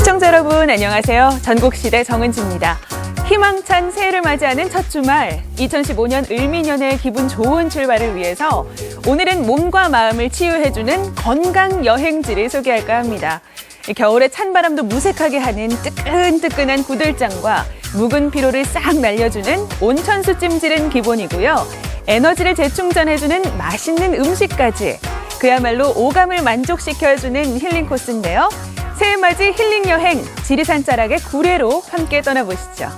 시청자 여러분 안녕하세요. 전국시대 정은지입니다. 희망찬 새해를 맞이하는 첫 주말, 2015년 을미년의 기분 좋은 출발을 위해서 오늘은 몸과 마음을 치유해주는 건강 여행지를 소개할까 합니다. 겨울에 찬바람도 무색하게 하는 뜨끈뜨끈한 구들장과 묵은 피로를 싹 날려주는 온천수 찜질은 기본이고요. 에너지를 재충전해주는 맛있는 음식까지 그야말로 오감을 만족시켜주는 힐링 코스인데요. 새해맞이 힐링 여행 지리산 자락의 구례로 함께 떠나보시죠.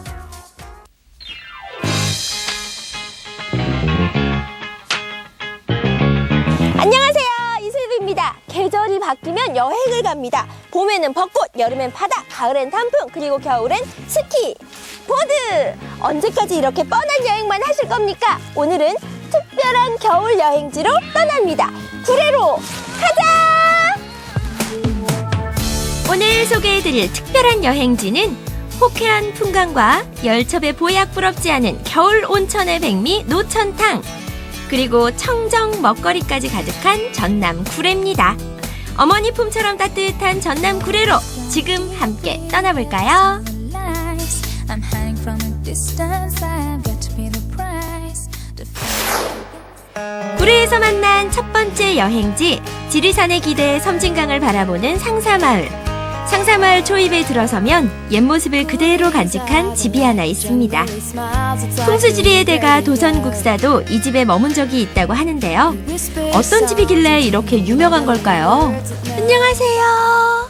안녕하세요, 이슬비입니다. 계절이 바뀌면 여행을 갑니다. 봄에는 벚꽃, 여름엔 바다, 가을엔 단풍, 그리고 겨울엔 스키, 보드. 언제까지 이렇게 뻔한 여행만 하실 겁니까? 오늘은 특별한 겨울 여행지로 떠납니다. 구례로 가자! 오늘 소개해드릴 특별한 여행지는 호쾌한 풍광과 열첩의 보약 부럽지 않은 겨울 온천의 백미 노천탕, 그리고 청정 먹거리까지 가득한 전남 구례입니다. 어머니 품처럼 따뜻한 전남 구례로 지금 함께 떠나볼까요? 구례에서 만난 첫 번째 여행지, 지리산의 기대 섬진강을 바라보는 상사마을. 상사마을 초입에 들어서면 옛 모습을 그대로 간직한 집이 하나 있습니다. 풍수지리의 대가 도선국사도 이 집에 머문 적이 있다고 하는데요. 어떤 집이길래 이렇게 유명한 걸까요? 안녕하세요.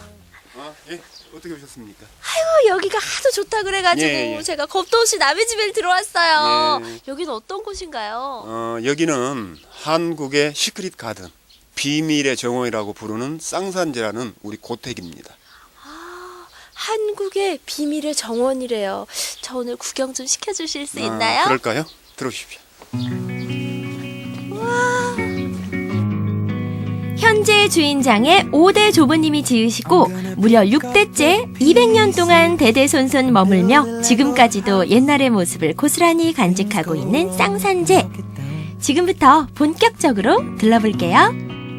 예, 어떻게 오셨습니까? 아이고, 여기가 하도 좋다 그래가지고 예. 제가 겁도 없이 남의 집에 들어왔어요. 예. 여기는 어떤 곳인가요? 여기는 한국의 시크릿 가든, 비밀의 정원이라고 부르는 쌍산제라는 우리 고택입니다. 한국의 비밀의 정원이래요. 저 오늘 구경 좀 시켜주실 수 있나요? 그럴까요? 들어오십시오. 현재 주인장의 5대 조부님이 지으시고 무려 6대째 200년 동안 대대손손 머물며 지금까지도 옛날의 모습을 고스란히 간직하고 있는 쌍산제. 지금부터 본격적으로 들러볼게요.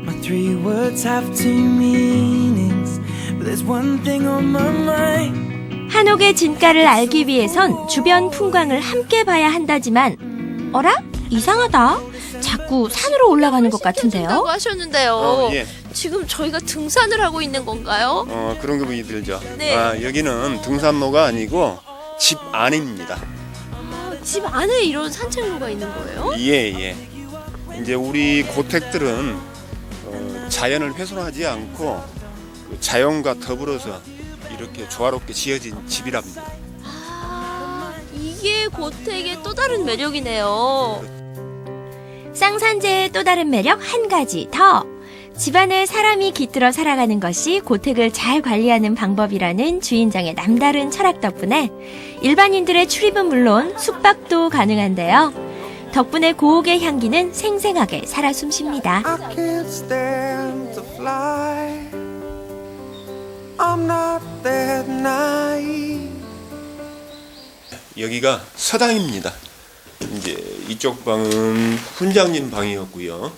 My three words have two meanings, but there's one thing on my mind. 한옥의 진가를 알기 위해선 주변 풍광을 함께 봐야 한다지만, 어라? 이상하다. 자꾸 산으로 올라가는 것 같은데요? 하셨는데요. 예. 지금 저희가 등산을 하고 있는 건가요? 그런 기분이 들죠. 네. 여기는 등산로가 아니고 집 안입니다. 집 안에 이런 산책로가 있는 거예요? 예. 이제 우리 고택들은 자연을 훼손하지 않고 그 자연과 더불어서 이렇게 조화롭게 지어진 집이랍니다. 이게 고택의 또 다른 매력이네요. 쌍산제의 또 다른 매력 한 가지 더. 집안에 사람이 깃들어 살아가는 것이 고택을 잘 관리하는 방법이라는 주인장의 남다른 철학 덕분에 일반인들의 출입은 물론 숙박도 가능한데요. 덕분에 고옥의 향기는 생생하게 살아 숨쉽니다. I can't stand to fly. I'm not that naive. 여기가 서당입니다. 이제 이쪽 방은 훈장님 방이었고요.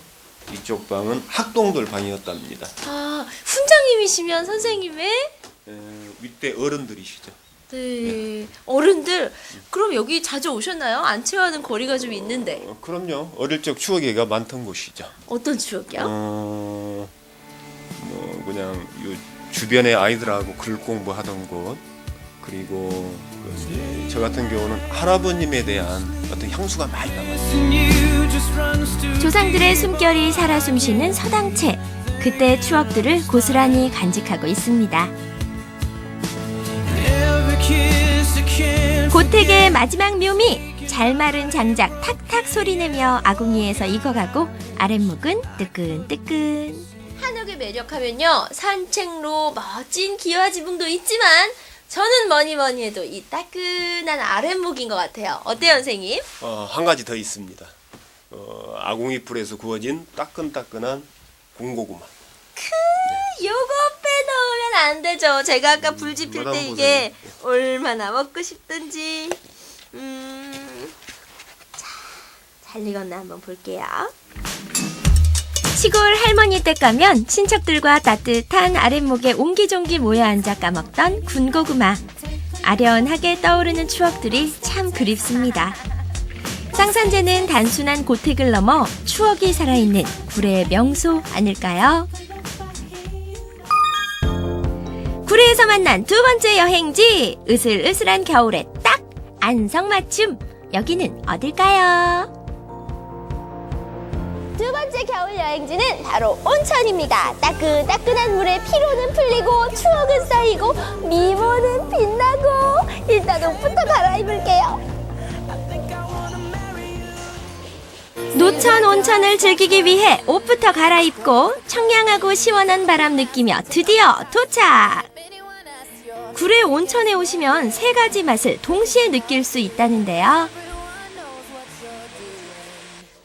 이쪽 방은 학동들 방이었답니다. 훈장님이시면 선생님의? 윗대 어른들이시죠. 네. 어른들, 그럼 여기 자주 오셨나요? 안채와는 거리가 좀 있는데. 그럼요. 어릴 적 추억이가 많던 곳이죠. 어떤 추억이요? 뭐 그냥 요 주변의 아이들하고 글 공부하던 곳, 그리고 저 같은 경우는 할아버님에 대한 어떤 향수가 많이 남았어요. 조상들의 숨결이 살아 숨쉬는 서당채. 그때의 추억들을 고스란히 간직하고 있습니다. 고택의 마지막 묘미. 잘 마른 장작 탁탁 소리내며 아궁이에서 익어가고 아랫목은 뜨끈뜨끈. 한옥의 매력하면요, 산책로, 멋진 기와 지붕도 있지만 저는 뭐니 해도 이 따끈한 아랫목인 것 같아요. 어때요, 선생님? 한 가지 더 있습니다. 아궁이 불에서 구워진 따끈따끈한 군고구마. 요거 빼놓으면 안 되죠. 제가 아까 불 지필 때 이게 얼마나 먹고 싶던지. 자, 잘 익었나 한번 볼게요. 시골 할머니 댁 가면 친척들과 따뜻한 아랫목에 옹기종기 모여 앉아 까먹던 군고구마. 아련하게 떠오르는 추억들이 참 그립습니다. 쌍산제는 단순한 고택을 넘어 추억이 살아있는 구례의 명소 아닐까요? 구례에서 만난 두 번째 여행지, 으슬으슬한 겨울에 딱 안성맞춤. 여기는 어딜까요? 두 번째 겨울 여행지는 바로 온천입니다. 따끈따끈한 물에 피로는 풀리고 추억은 쌓이고 미모는 빛나고 일단 옷부터 갈아입을게요. 노천 온천을 즐기기 위해 옷부터 갈아입고 청량하고 시원한 바람 느끼며 드디어 도착! 구례 온천에 오시면 세 가지 맛을 동시에 느낄 수 있다는데요.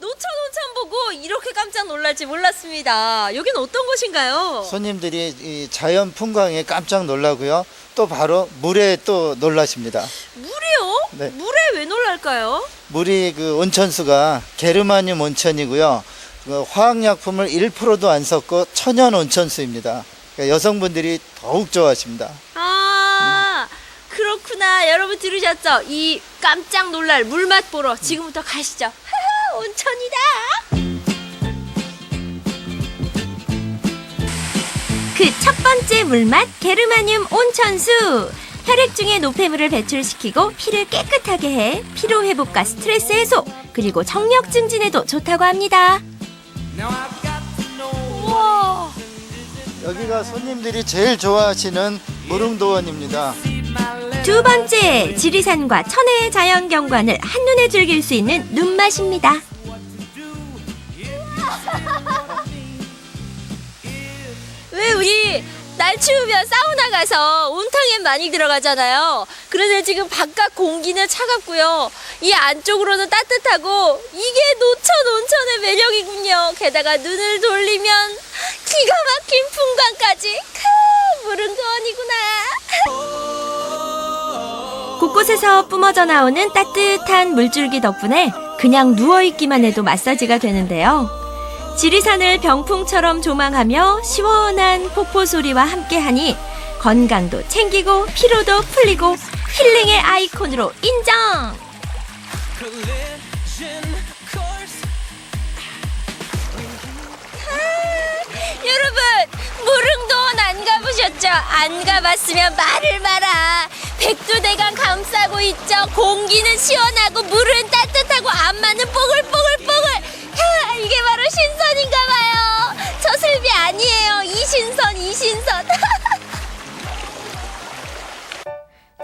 노천 온천 보고 이렇게 깜짝 놀랄지 몰랐습니다. 여긴 어떤 곳인가요? 손님들이 이 자연 풍광에 깜짝 놀라고요. 또 바로 물에 또 놀라십니다. 물이요? 네. 물에 왜 놀랄까요? 물이 그 온천수가 게르마늄 온천이고요. 그 화학약품을 1%도 안 섞고 천연 온천수입니다. 그러니까 여성분들이 더욱 좋아하십니다. 아, 그렇구나. 여러분 들으셨죠? 이 깜짝 놀랄 물맛 보러 지금부터 가시죠. 하하, 온천이다. 그 첫 번째 물맛 게르마늄 온천수. 혈액 중에 노폐물을 배출시키고 피를 깨끗하게 해 피로 회복과 스트레스 해소, 그리고 정력 증진에도 좋다고 합니다. 우와. 여기가 손님들이 제일 좋아하시는 무릉도원입니다. 두 번째, 지리산과 천혜의 자연 경관을 한눈에 즐길 수 있는 눈맛입니다. 왜 우리 날 추우면 사우나 가서 온탕에 많이 들어가잖아요. 그런데 지금 바깥 공기는 차갑고요. 이 안쪽으로는 따뜻하고 이게 노천 온천의 매력이군요. 게다가 눈을 돌리면 기가 막힌 풍광까지. 무릉도원이구나. 곳곳에서 뿜어져 나오는 따뜻한 물줄기 덕분에 그냥 누워있기만 해도 마사지가 되는데요. 지리산을 병풍처럼 조망하며 시원한 폭포 소리와 함께하니 건강도 챙기고 피로도 풀리고 힐링의 아이콘으로 인정! 여러분, 무릉도원 안 가보셨죠? 안 가봤으면 말을 마라. 백두대간 감싸고 있죠. 공기는 시원하고 물은 따뜻하고 안마는 뽀글뽀글뽀글. 하, 이게 바로 신선인가 봐요. 저 슬비 아니에요. 이신선.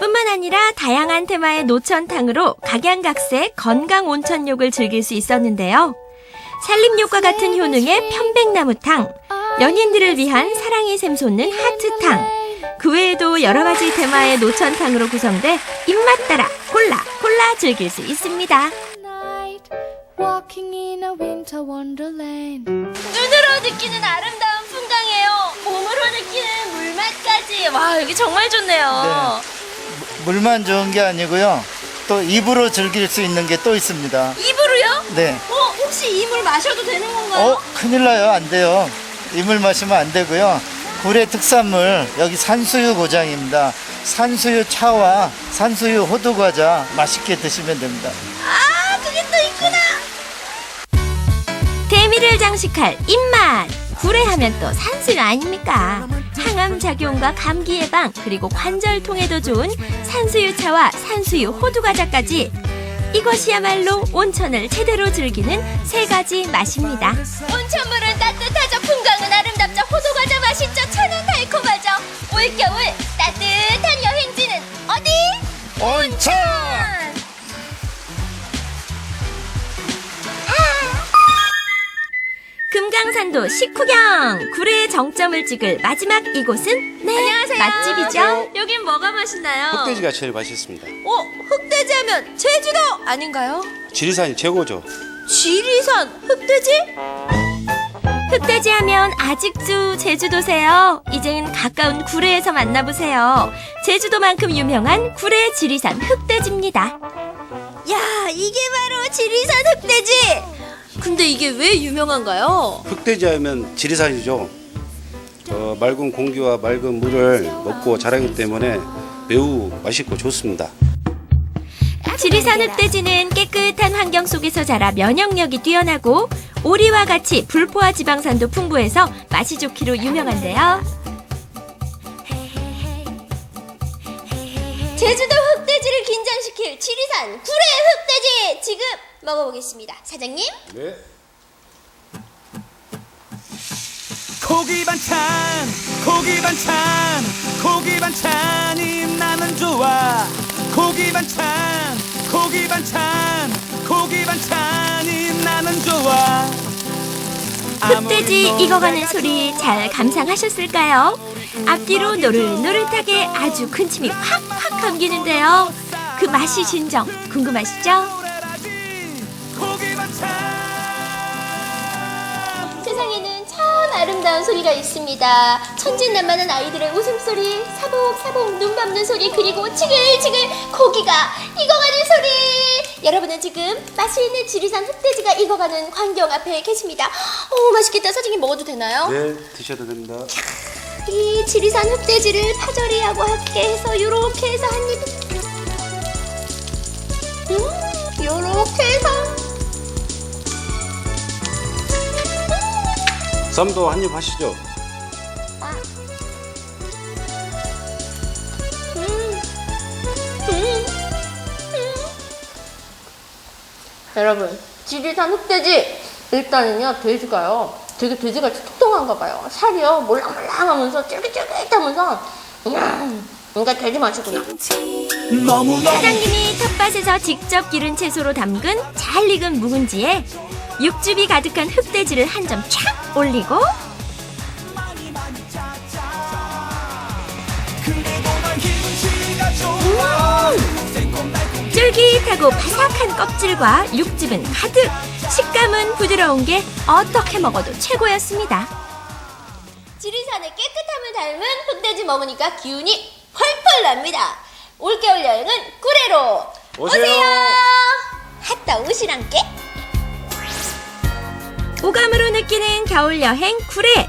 뿐만 아니라 다양한 테마의 노천탕으로 각양각색 건강 온천욕을 즐길 수 있었는데요. 산림욕과 같은 효능의 편백나무탕, 연인들을 위한 사랑이 샘솟는 하트탕, 그 외에도 여러 가지 테마의 노천탕으로 구성돼 입맛 따라 골라 즐길 수 있습니다. Walking in a winter wonderland. 눈으로 느끼는 아름다운 풍광이에요. 몸으로 느끼는 물맛까지. 와, 여기 정말 좋네요. 물만 좋은 게 아니고요. 또 입으로 즐길 수 있는 게 또 있습니다. 입으로요? 네. 혹시 이 물 마셔도 되는 건가요? 큰일 나요. 안 돼요. 이 물 마시면 안 되고요. 구례 특산물, 여기 산수유 고장입니다. 산수유 차와 산수유 호두과자 맛있게 드시면 됩니다. 아, 그게 또 있구나. 대미를 장식할 입맛! 구례하면 또 산수유 아닙니까? 항암 작용과 감기 예방, 그리고 관절통에도 좋은 산수유차와 산수유 호두과자까지, 이것이야말로 온천을 제대로 즐기는 세 가지 맛입니다. 온천물은 따뜻하죠. 풍광은 아름답죠. 호두과자 맛있죠. 차는 달콤하죠. 올겨울 따뜻한 여행지는 어디? 온천! 금강산도 식후경! 구례의 정점을 찍을 마지막 이곳은 안녕하세요. 맛집이죠. 여긴 뭐가 맛있나요? 흑돼지가 제일 맛있습니다. 흑돼지 하면 제주도 아닌가요? 지리산이 최고죠. 지리산 흑돼지? 흑돼지 하면 아직도 제주도세요. 이젠 가까운 구례에서 만나보세요. 제주도만큼 유명한 구례 지리산 흑돼지입니다. 야, 이게 바로 지리산 흑돼지. 근데 이게 왜 유명한가요? 흑돼지 하면 지리산이죠. 맑은 공기와 맑은 물을 먹고 자라기 때문에 매우 맛있고 좋습니다. 지리산 흑돼지는 깨끗한 환경 속에서 자라 면역력이 뛰어나고 오리와 같이 불포화 지방산도 풍부해서 맛이 좋기로 유명한데요. 제주도 흑돼지를 긴장시킬 지리산 구례 흑돼지 지금 먹어보겠습니다. 사장님. 네. 고기 반찬 고기 반찬 고기 반찬이 나는 좋아 고기 반찬 고기 반찬 고기 반찬이 나는 좋아 흑돼지 익어가는 소리 잘 감상하셨을까요? 앞뒤로 노릇노릇하게 아주 군침이 확확 감기는데요. 그 맛이 진정 궁금하시죠? 고기 반찬 세상에는 참 아름다운 소리가 있습니다. 천진난만한 아이들의 웃음소리, 사복사복 눈 감는 소리, 그리고 지글지글 고기가 익어가는 소리. 여러분은 지금 맛있는 지리산 흑돼지가 익어가는 광경 앞에 계십니다. 오, 맛있겠다. 사장님 먹어도 되나요? 네, 드셔도 됩니다. 이 지리산 흑돼지를 파절이하고 함께 해서 요렇게 해서 한 입. 요렇게 해서. 쌈도 한 입 하시죠. 여러분, 지리산 흑돼지 일단은요 돼지가요 되게 돼지같이 통통한가 봐요. 살이요 몰랑몰랑하면서 쫄깃쫄깃하면서 그러니까 돼지 맛이구나. 사장님이 텃밭에서 직접 기른 채소로 담근 잘 익은 묵은지에 육즙이 가득한 흑돼지를 한 점 촥 올리고 쫄깃하고 바삭한 껍질과 육즙은 가득, 식감은 부드러운 게 어떻게 먹어도 최고였습니다. 지리산의 깨끗함을 닮은 흑돼지 먹으니까 기운이 펄펄 납니다. 올겨울 여행은 구례로 오세요. 갔다 오시란께. 오감으로 느끼는 겨울 여행 구례.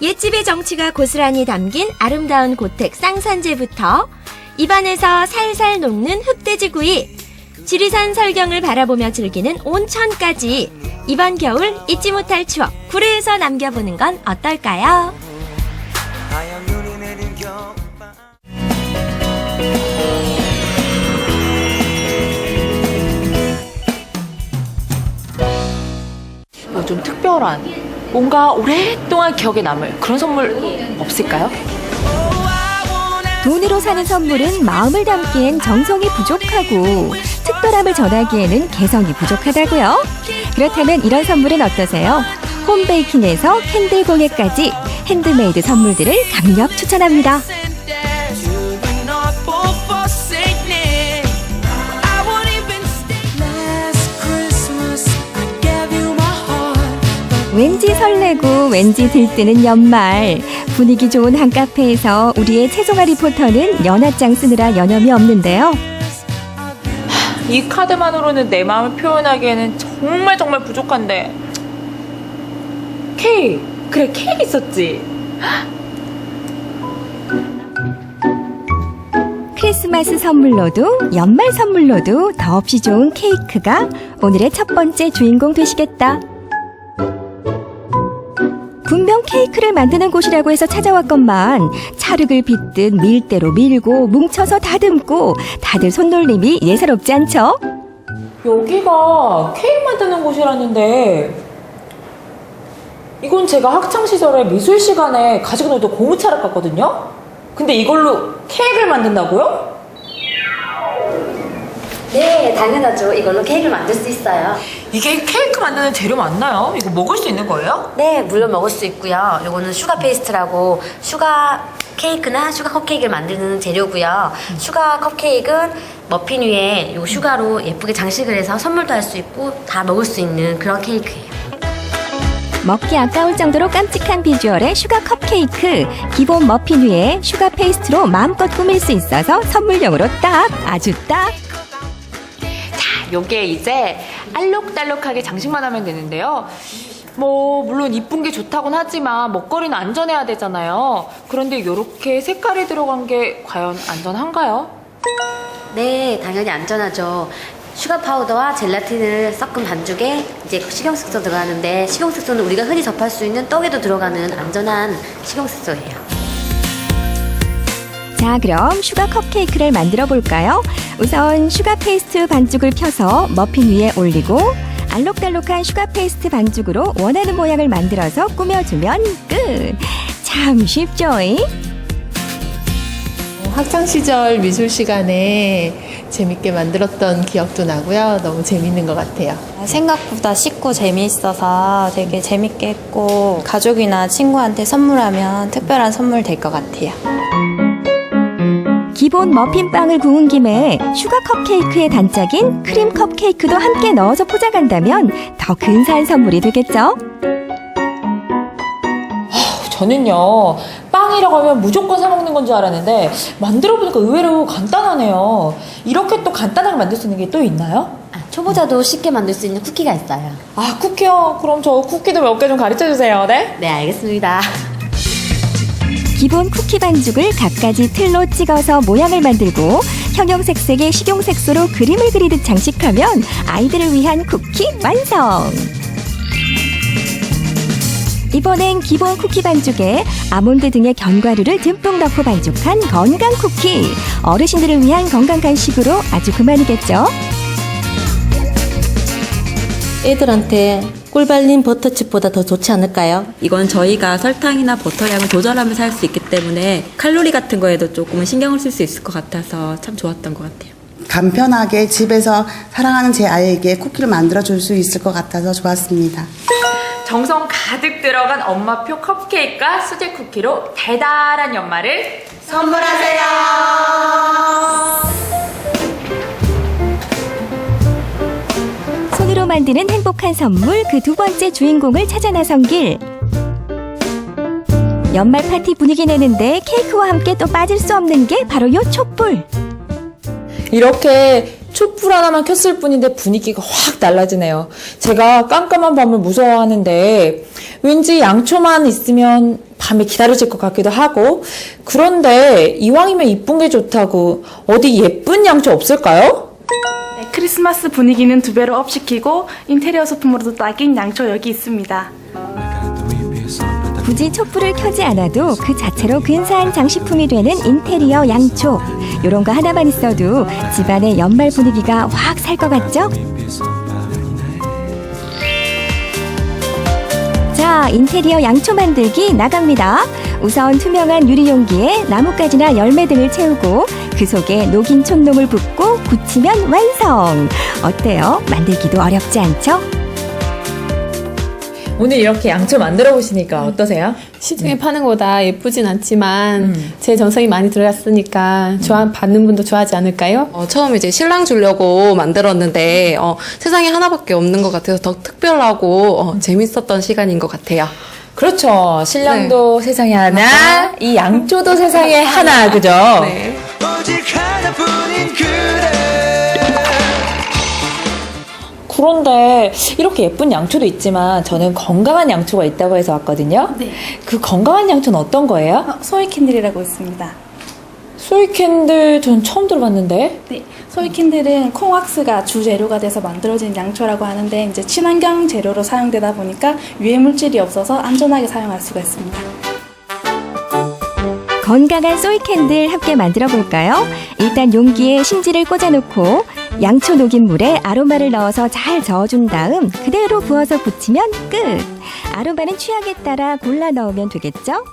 옛집의 정취가 고스란히 담긴 아름다운 고택 쌍산제부터 입안에서 살살 녹는 흑돼지구이, 지리산 설경을 바라보며 즐기는 온천까지 이번 겨울 잊지 못할 추억 구례에서 남겨보는 건 어떨까요? 하얀 눈이 내린 겨울밤 좀 특별한, 뭔가 오랫동안 기억에 남을 그런 선물 없을까요? 돈으로 사는 선물은 마음을 담기엔 정성이 부족하고 특별함을 전하기에는 개성이 부족하다고요. 그렇다면 이런 선물은 어떠세요? 홈베이킹에서 캔들 공예까지 핸드메이드 선물들을 강력 추천합니다. 왠지 설레고 왠지 들뜨는 연말. 분위기 좋은 한 카페에서 우리의 최종아 리포터는 연하장 쓰느라 여념이 없는데요. 이 카드만으로는 내 마음을 표현하기에는 정말 부족한데. 케이크! 그래, 케이크 있었지. 크리스마스 선물로도 연말 선물로도 더없이 좋은 케이크가 오늘의 첫 번째 주인공 되시겠다. 분명 케이크를 만드는 곳이라고 해서 찾아왔건만 찰흙을 빗듯 밀대로 밀고 뭉쳐서 다듬고 다들 손놀림이 예사롭지 않죠? 여기가 케이크 만드는 곳이라는데, 이건 제가 학창시절에 미술 시간에 가지고 놀던 고무차를 깠거든요? 근데 이걸로 케이크를 만든다고요? 네, 당연하죠. 이걸로 케이크를 만들 수 있어요. 이게 케이크 만드는 재료 맞나요? 이거 먹을 수 있는 거예요? 네, 물론 먹을 수 있고요. 이거는 슈가 페이스트라고 슈가 케이크나 슈가 컵케이크를 만드는 재료고요. 슈가 컵케이크는 머핀 위에 요 슈가로 예쁘게 장식을 해서 선물도 할 수 있고 다 먹을 수 있는 그런 케이크예요. 먹기 아까울 정도로 깜찍한 비주얼의 슈가 컵케이크. 기본 머핀 위에 슈가 페이스트로 마음껏 꾸밀 수 있어서 선물용으로 딱, 아주 딱. 자, 요게 이제 알록달록하게 장식만 하면 되는데요. 물론 이쁜 게 좋다곤 하지만 먹거리는 안전해야 되잖아요. 그런데 이렇게 색깔이 들어간 게 과연 안전한가요? 네, 당연히 안전하죠. 슈가 파우더와 젤라틴을 섞은 반죽에 이제 식용색소 들어가는데, 식용색소는 우리가 흔히 접할 수 있는 떡에도 들어가는 안전한 식용색소예요. 자, 그럼 슈가 컵케이크를 만들어 볼까요? 우선 슈가 페이스트 반죽을 펴서 머핀 위에 올리고 알록달록한 슈가 페이스트 반죽으로 원하는 모양을 만들어서 꾸며주면 끝! 참 쉽죠? 학창시절 미술 시간에 재밌게 만들었던 기억도 나고요. 너무 재밌는 것 같아요. 생각보다 쉽고 재미있어서 되게 재밌게 했고, 가족이나 친구한테 선물하면 특별한 선물 될 것 같아요. 기본 머핀빵을 구운 김에 슈가 컵케이크의 단짝인 크림 컵케이크도 함께 넣어서 포장한다면 더 근사한 선물이 되겠죠? 저는요, 빵이라고 하면 무조건 사 먹는 건 줄 알았는데 만들어보니까 의외로 간단하네요. 이렇게 또 간단하게 만들 수 있는 게 또 있나요? 초보자도 쉽게 만들 수 있는 쿠키가 있어요. 아, 쿠키요? 그럼 저 쿠키도 몇 개 좀 가르쳐주세요. 네? 네, 알겠습니다. 기본 쿠키 반죽을 갖가지 틀로 찍어서 모양을 만들고 형형색색의 식용색소로 그림을 그리듯 장식하면 아이들을 위한 쿠키 완성! 이번엔 기본 쿠키 반죽에 아몬드 등의 견과류를 듬뿍 넣고 반죽한 건강 쿠키. 어르신들을 위한 건강 간식으로 아주 그만이겠죠? 애들한테 꿀 발린 버터칩보다 더 좋지 않을까요? 이건 저희가 설탕이나 버터 양을 조절하면서 할 수 있기 때문에 칼로리 같은 거에도 조금은 신경을 쓸 수 있을 것 같아서 참 좋았던 것 같아요. 간편하게 집에서 사랑하는 제 아이에게 쿠키를 만들어 줄 수 있을 것 같아서 좋았습니다. 정성 가득 들어간 엄마표 컵케이크와 수제 쿠키로 달달한 연말을 선물하세요. 손으로 만드는 행복한 선물 그 두 번째 주인공을 찾아 나선 길. 연말 파티 분위기 내는데 케이크와 함께 또 빠질 수 없는 게 바로 요 촛불. 이렇게 촛불 하나만 켰을 뿐인데 분위기가 확 달라지네요. 제가 깜깜한 밤을 무서워하는데 왠지 양초만 있으면 밤에 기다려질 것 같기도 하고, 그런데 이왕이면 이쁜 게 좋다고 어디 예쁜 양초 없을까요? 네, 크리스마스 분위기는 두 배로 업시키고 인테리어 소품으로도 딱인 양초 여기 있습니다. 굳이 촛불을 켜지 않아도 그 자체로 근사한 장식품이 되는 인테리어 양초. 요런 거 하나만 있어도 집안의 연말 분위기가 확 살 것 같죠? 자, 인테리어 양초 만들기 나갑니다. 우선 투명한 유리 용기에 나뭇가지나 열매 등을 채우고 그 속에 녹인 촛농을 붓고 굳히면 완성! 어때요? 만들기도 어렵지 않죠? 오늘 이렇게 양초 만들어 보시니까 어떠세요? 시중에 파는 거보다 예쁘진 않지만 제 정성이 많이 들어갔으니까 받는 분도 좋아하지 않을까요? 처음에 이제 신랑 주려고 만들었는데 세상에 하나밖에 없는 것 같아서 더 특별하고 재밌었던 시간인 것 같아요. 그렇죠. 신랑도 세상에 하나, 이 양초도 세상에 하나, 그죠? 네. 오직 하나뿐인 그대. 그런데 이렇게 예쁜 양초도 있지만 저는 건강한 양초가 있다고 해서 왔거든요. 네. 그 건강한 양초는 어떤 거예요? 소이캔들이라고 있습니다. 소이캔들 전 처음 들어봤는데. 네, 소이캔들은 콩왁스가 주재료가 돼서 만들어진 양초라고 하는데 이제 친환경 재료로 사용되다 보니까 유해 물질이 없어서 안전하게 사용할 수가 있습니다. 건강한 소이캔들 함께 만들어 볼까요? 일단 용기에 심지를 꽂아놓고 양초 녹인 물에 아로마를 넣어서 잘 저어준 다음 그대로 부어서 붙이면 끝! 아로마는 취향에 따라 골라 넣으면 되겠죠?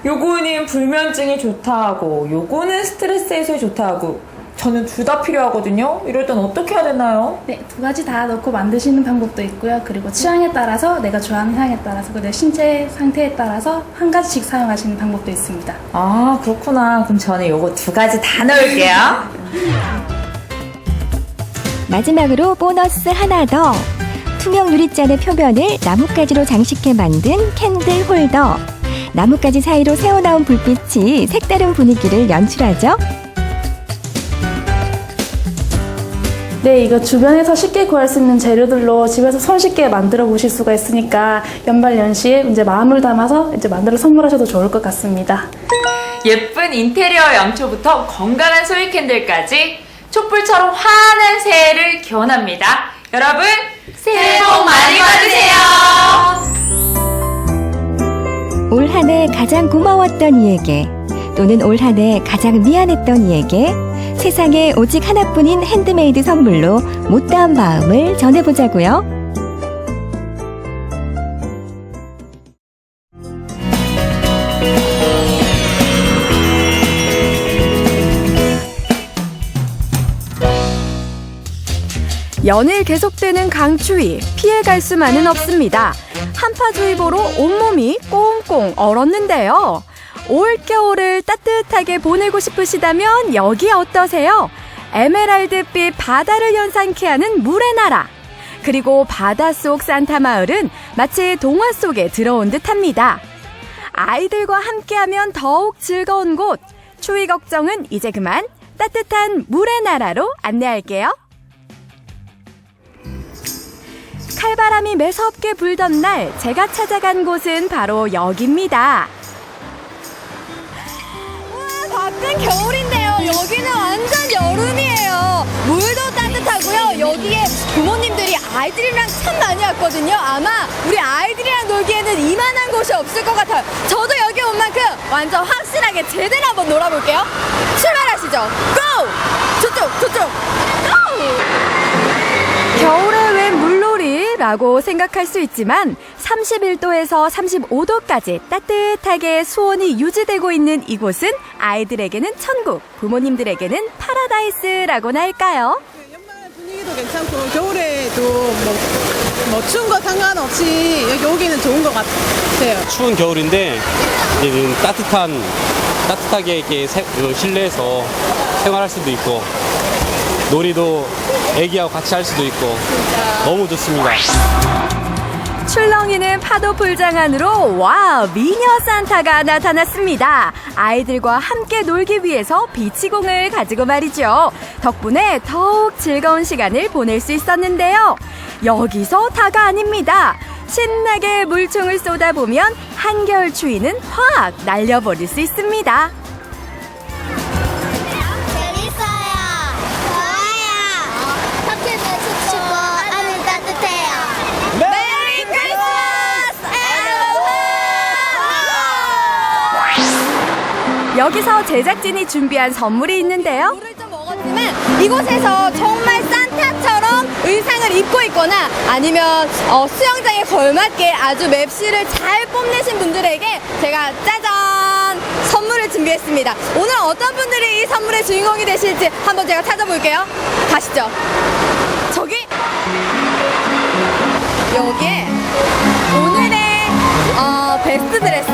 요거는 불면증에 좋다고, 요거는 스트레스 해소에 좋다고. 저는 둘 다 필요하거든요. 이럴 땐 어떻게 해야 되나요? 네, 두 가지 다 넣고 만드시는 방법도 있고요. 그리고 취향에 따라서 내가 좋아하는 향에 따라서 내 신체 상태에 따라서 한 가지씩 사용하시는 방법도 있습니다. 아, 그렇구나. 그럼 저는 요거 두 가지 다 넣을게요. 마지막으로 보너스 하나 더. 투명 유리잔의 표면을 나뭇가지로 장식해 만든 캔들 홀더. 나뭇가지 사이로 새어나온 불빛이 색다른 분위기를 연출하죠. 네, 이거 주변에서 쉽게 구할 수 있는 재료들로 집에서 손쉽게 만들어 보실 수가 있으니까 연말연시에 이제 마음을 담아서 이제 만들어 선물하셔도 좋을 것 같습니다. 예쁜 인테리어 양초부터 건강한 소이 캔들까지 촛불처럼 환한 새해를 기원합니다. 여러분, 새해 복 많이 받으세요. 올 한 해 가장 고마웠던 이에게 또는 올 한 해 가장 미안했던 이에게 세상에 오직 하나뿐인 핸드메이드 선물로 못다한 마음을 전해보자고요. 연일 계속되는 강추위, 피해갈 수만은 없습니다. 한파주의보로 온몸이 꽁꽁 얼었는데요. 올겨울을 따뜻하게 보내고 싶으시다면 여기 어떠세요? 에메랄드빛 바다를 연상케 하는 물의 나라. 그리고 바닷속 산타 마을은 마치 동화 속에 들어온 듯합니다. 아이들과 함께하면 더욱 즐거운 곳. 추위 걱정은 이제 그만 따뜻한 물의 나라로 안내할게요. 칼바람이 매섭게 불던 날 제가 찾아간 곳은 바로 여기입니다. 밖은 겨울인데요. 여기는 완전 여름이에요. 물도 따뜻하고요. 여기에 부모님들이 아이들이랑 참 많이 왔거든요. 아마 우리 아이들이랑 놀기에는 이만한 곳이 없을 것 같아요. 저도 여기 온 만큼 완전 확실하게 제대로 한번 놀아볼게요. 출발하시죠. 고! 저쪽! 고! 겨울에 웬 물놀이라고 생각할 수 있지만 31도에서 35도까지 따뜻하게 수온이 유지되고 있는 이곳은 아이들에게는 천국, 부모님들에게는 파라다이스라고나 할까요? 분위기도 괜찮고 겨울에도 뭐 추운 거 상관없이 여기 오기는 좋은 것 같아요. 추운 겨울인데 이제 따뜻하게 이렇게 실내에서 생활할 수도 있고 놀이도 애기하고 같이 할 수도 있고 너무 좋습니다. 출렁이는 파도풀장 안으로 와 미녀 산타가 나타났습니다. 아이들과 함께 놀기 위해서 비치공을 가지고 말이죠. 덕분에 더욱 즐거운 시간을 보낼 수 있었는데요. 여기서 다가 아닙니다. 신나게 물총을 쏟아보면 한겨울 추위는 확 날려버릴 수 있습니다. 여기서 제작진이 준비한 선물이 있는데요. 물을 좀 먹었지만 이곳에서 정말 산타처럼 의상을 입고 있거나 아니면 수영장에 걸맞게 아주 맵시를 잘 뽐내신 분들에게 제가 짜잔 선물을 준비했습니다. 오늘 어떤 분들이 이 선물의 주인공이 되실지 한번 제가 찾아볼게요. 가시죠. 저기 여기에 오늘의 베스트 드레서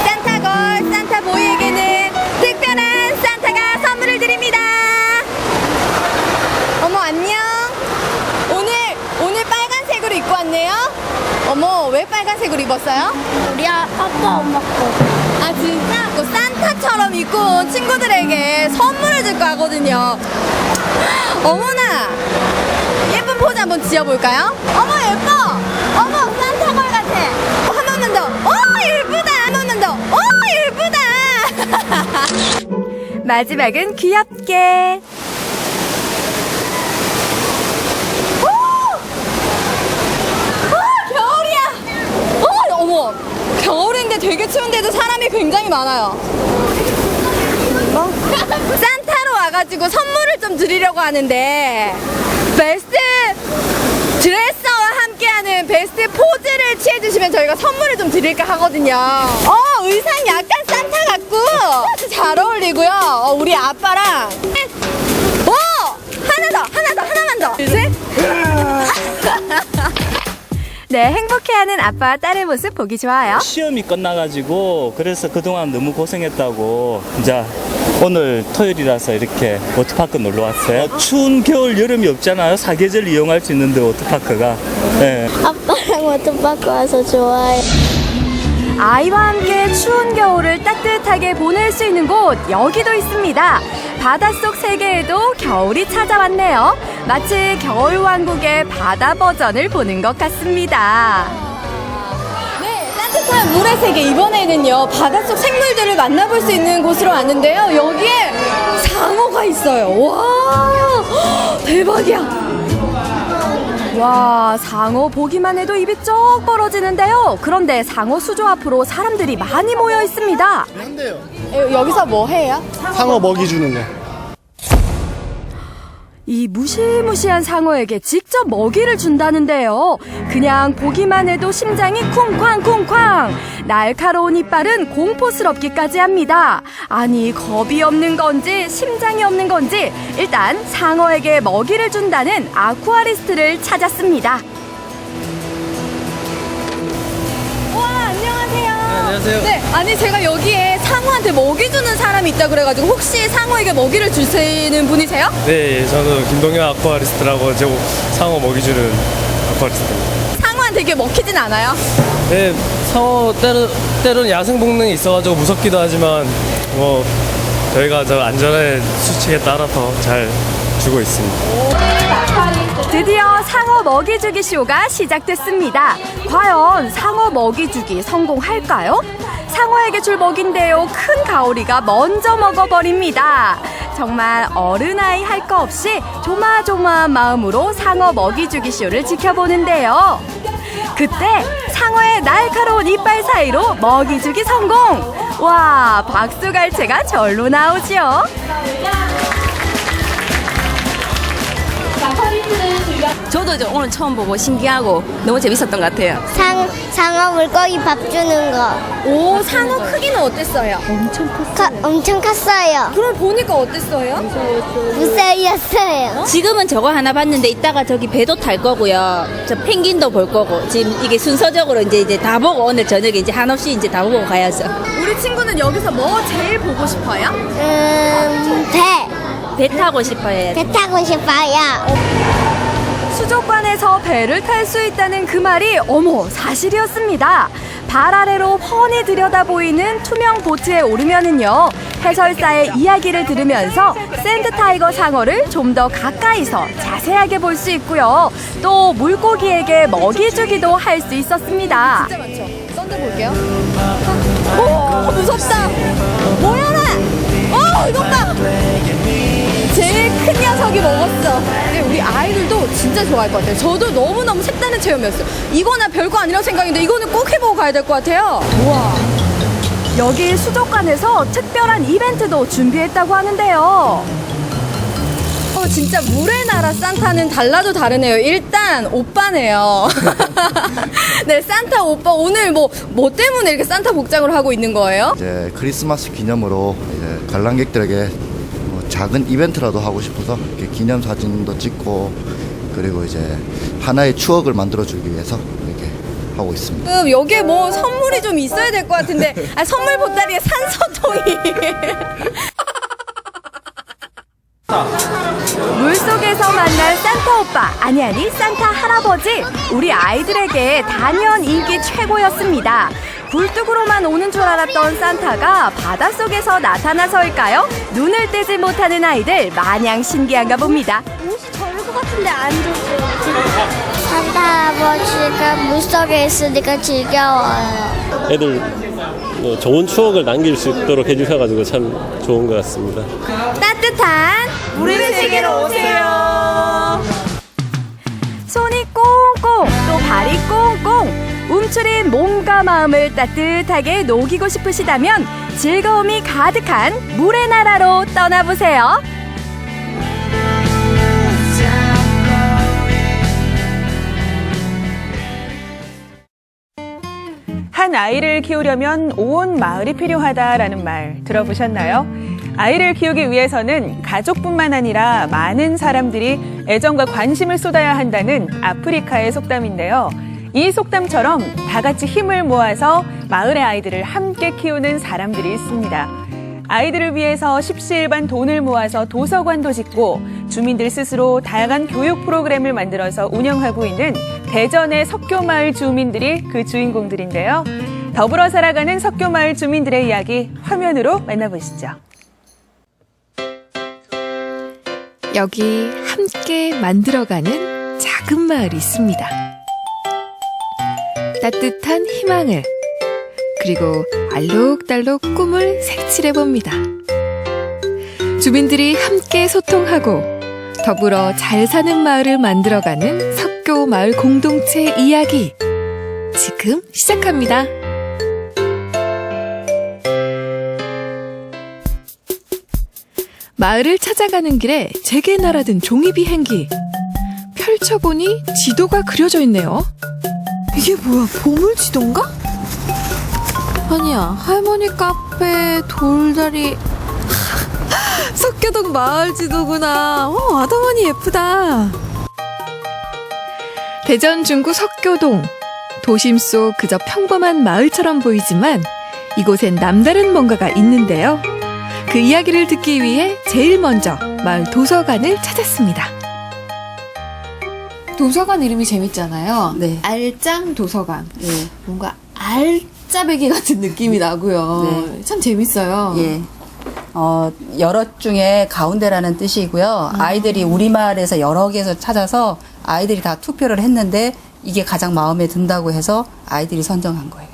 산타걸, 산타보이에게는 특별한 산타가 선물을 드립니다. 어머 안녕. 오늘 빨간색으로 입고 왔네요. 어머 왜 빨간색으로 입었어요? 우리 아빠 엄마 거. 아 진짜? 그 산타처럼 입고 온 친구들에게 선물을 줄 거거든요. 어머나 예쁜 포즈 한번 지어볼까요? 어머 예뻐. 어머 산타걸 같아. 한 번만 더. 예쁘다. 한 번만 더. 예쁘다. 마지막은 귀엽게. 겨울이야. 어머 겨울인데 되게 추운데도 사람이 굉장히 많아요. 산타로 와가지고 선물을 좀 드리려고 하는데 베스트 드레서와 함께하는 베스트 포즈를 취해주시면 저희가 선물을 좀 드릴까 하거든요. 의상 약간 산타 같고 잘 어울리고요. 우리 아빠랑 하나만 더. 둘, 셋. 네, 행복해하는 아빠와 딸의 모습 보기 좋아요. 시험이 끝나가지고 그래서 그동안 너무 고생했다고 이제 오늘 토요일이라서 이렇게 워터파크 놀러 왔어요. 추운 겨울 여름이 없잖아요. 사계절 이용할 수 있는데 워터파크가. 네. 아빠랑 워터파크 와서 좋아요. 아이와 함께 추운 겨울을 따뜻하게 보낼 수 있는 곳 여기도 있습니다. 바닷속 세계에도 겨울이 찾아왔네요. 마치 겨울왕국의 바다 버전을 보는 것 같습니다. 따뜻한 물의 세계, 이번에는요 바닷속 생물들을 만나볼 수 있는 곳으로 왔는데요. 여기에 상어가 있어요. 와, 대박이야. 와, 상어 보기만 해도 입이 쩍 벌어지는데요. 그런데 상어 수조 앞으로 사람들이 많이 모여 있습니다. 여기서 뭐 해요? 상어 먹이 주는 거. 이 무시무시한 상어에게 직접 먹이를 준다는데요. 그냥 보기만 해도 심장이 쿵쾅쿵쾅. 날카로운 이빨은 공포스럽기까지 합니다. 아니, 겁이 없는 건지 심장이 없는 건지 일단 상어에게 먹이를 준다는 아쿠아리스트를 찾았습니다. 와, 안녕하세요. 안녕하세요. 네, 아니 제가 여기에 상어한테 먹이 주는 사람이 있다 그래가지고 혹시 상어에게 먹이를 주시는 분이세요? 네, 저는 김동현 아쿠아리스트라고 제 상어 먹이 주는 아쿠아리스트입니다. 상어한테 이게 먹히진 않아요? 네, 상어 때로는 야생 본능이 있어가지고 무섭기도 하지만 뭐 저희가 저 안전의 수칙에 따라서 잘 주고 있습니다. 드디어 상어 먹이주기 쇼가 시작됐습니다. 과연 상어 먹이주기 성공할까요? 상어에게 줄 먹인데요, 큰 가오리가 먼저 먹어버립니다. 정말 어른아이 할 거 없이 조마조마한 마음으로 상어 먹이주기 쇼를 지켜보는데요. 그때 상어의 날카로운 이빨 사이로 먹이주기 성공! 와, 박수갈채가 절로 나오지요. 저도 오늘 처음 보고 신기하고 너무 재밌었던 것 같아요. 상어 물고기 밥 주는 거. 오, 상어 크기는 어땠어요? 엄청 컸어요. 그럼 보니까 어땠어요? 무서웠어요. 지금은 저거 하나 봤는데 이따가 저기 배도 탈 거고요. 저 펭귄도 볼 거고. 지금 이게 순서적으로 이제 다 보고 오늘 저녁에 이제 한없이 이제 다 보고 가야죠. 우리 친구는 여기서 뭐 제일 보고 싶어요? 배 타고 싶어요. 배 타고 싶어요. 수족관에서 배를 탈 수 있다는 그 말이 어머 사실이었습니다. 발 아래로 훤히 들여다 보이는 투명 보트에 오르면은요, 해설사의 이야기를 들으면서 샌드타이거 상어를 좀 더 가까이서 자세하게 볼 수 있고요. 또 물고기에게 먹이 주기도 할 수 있었습니다. 진짜 많죠? 썬더 볼게요. 오, 무섭다. 뭐야? 이것 봐. 제일 큰 녀석이 먹었어. 근데 우리 아이들도 진짜 좋아할 것 같아요. 저도 너무너무 색다른 체험이었어요. 이거나 별거 아니라고 생각했는데 이거는 꼭 해보고 가야 될 것 같아요. 우와. 여기 수족관에서 특별한 이벤트도 준비했다고 하는데요. 진짜 물의 나라 산타는 달라도 다르네요. 일단 오빠네요. 네, 산타 오빠 오늘 뭐 때문에 이렇게 산타 복장을 하고 있는 거예요? 이제 크리스마스 기념으로 이제 관람객들에게 작은 이벤트라도 하고 싶어서 이렇게 기념 사진도 찍고, 그리고 이제 하나의 추억을 만들어주기 위해서 이렇게 하고 있습니다. 여기에 뭐 선물이 좀 있어야 될 것 같은데, 선물 보따리에 산소통이. 물속에서 만날 산타 오빠, 아니 산타 할아버지. 우리 아이들에게 단연 인기 최고였습니다. 굴뚝으로만 오는 줄 알았던 산타가 바닷속에서 나타나서일까요? 눈을 떼지 못하는 아이들 마냥 신기한가 봅니다. 옷이 저럴 것 같은데 안 좋고. 산타 할아버지가 물속에 있으니까 지겨워요. 애들 좋은 추억을 남길 수 있도록 해주셔가지고 참 좋은 것 같습니다. 따뜻한 물의 세계로 오세요. 손이 꽁꽁 또 발이 꽁꽁 움츠린 몸과 마음을 따뜻하게 녹이고 싶으시다면 즐거움이 가득한 물의 나라로 떠나보세요. 한 아이를 키우려면 온 마을이 필요하다라는 말 들어보셨나요? 아이를 키우기 위해서는 가족뿐만 아니라 많은 사람들이 애정과 관심을 쏟아야 한다는 아프리카의 속담인데요. 이 속담처럼 다 같이 힘을 모아서 마을의 아이들을 함께 키우는 사람들이 있습니다. 아이들을 위해서 십시일반 돈을 모아서 도서관도 짓고 주민들 스스로 다양한 교육 프로그램을 만들어서 운영하고 있는 대전의 석교마을 주민들이 그 주인공들인데요. 더불어 살아가는 석교마을 주민들의 이야기 화면으로 만나보시죠. 여기 함께 만들어가는 작은 마을이 있습니다. 따뜻한 희망을, 그리고 알록달록 꿈을 색칠해봅니다. 주민들이 함께 소통하고 더불어 잘 사는 마을을 만들어가는 석교 마을 공동체 이야기, 지금 시작합니다. 마을을 찾아가는 길에 제게 날아든 종이 비행기. 펼쳐보니 지도가 그려져 있네요. 이게 뭐야, 보물 지도인가? 아니야, 할머니 카페, 돌다리. 석교동 마을 지도구나. 아담하니 예쁘다. 대전 중구 석교동. 도심 속 그저 평범한 마을처럼 보이지만 이곳엔 남다른 뭔가가 있는데요. 그 이야기를 듣기 위해 제일 먼저 마을 도서관을 찾았습니다. 도서관 이름이 재밌잖아요. 네. 알짱 도서관. 네. 뭔가 알짜배기 같은 느낌이 나고요. 네. 참 재밌어요. 예. 여럿 중에 가운데라는 뜻이고요. 아이들이 우리 마을에서 여러 개에서 찾아서 아이들이 다 투표를 했는데 이게 가장 마음에 든다고 해서 아이들이 선정한 거예요.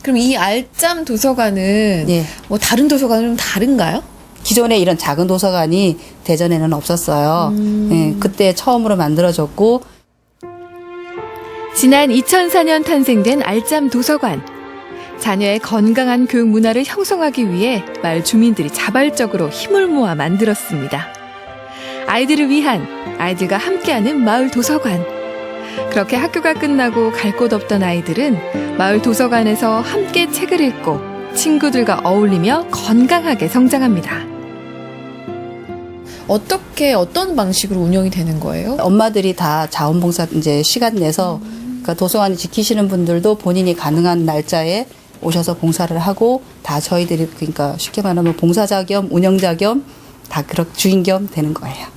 그럼 이 알짱 도서관은 뭐 다른 도서관은 좀 다른가요? 기존에 이런 작은 도서관이 대전에는 없었어요. 예, 그때 처음으로 만들어졌고. 지난 2004년 탄생된 알짱 도서관. 자녀의 건강한 교육 문화를 형성하기 위해 마을 주민들이 자발적으로 힘을 모아 만들었습니다. 아이들을 위한, 아이들과 함께하는 마을 도서관. 그렇게 학교가 끝나고 갈 곳 없던 아이들은 마을 도서관에서 함께 책을 읽고 친구들과 어울리며 건강하게 성장합니다. 어떤 방식으로 운영이 되는 거예요? 엄마들이 다 자원봉사 이제 시간 내서 그러니까 도서관을 지키시는 분들도 본인이 가능한 날짜에 오셔서 봉사를 하고 다 저희들이 그러니까 쉽게 말하면 봉사자 겸 운영자 겸 다 그렇게 주인 겸 되는 거예요.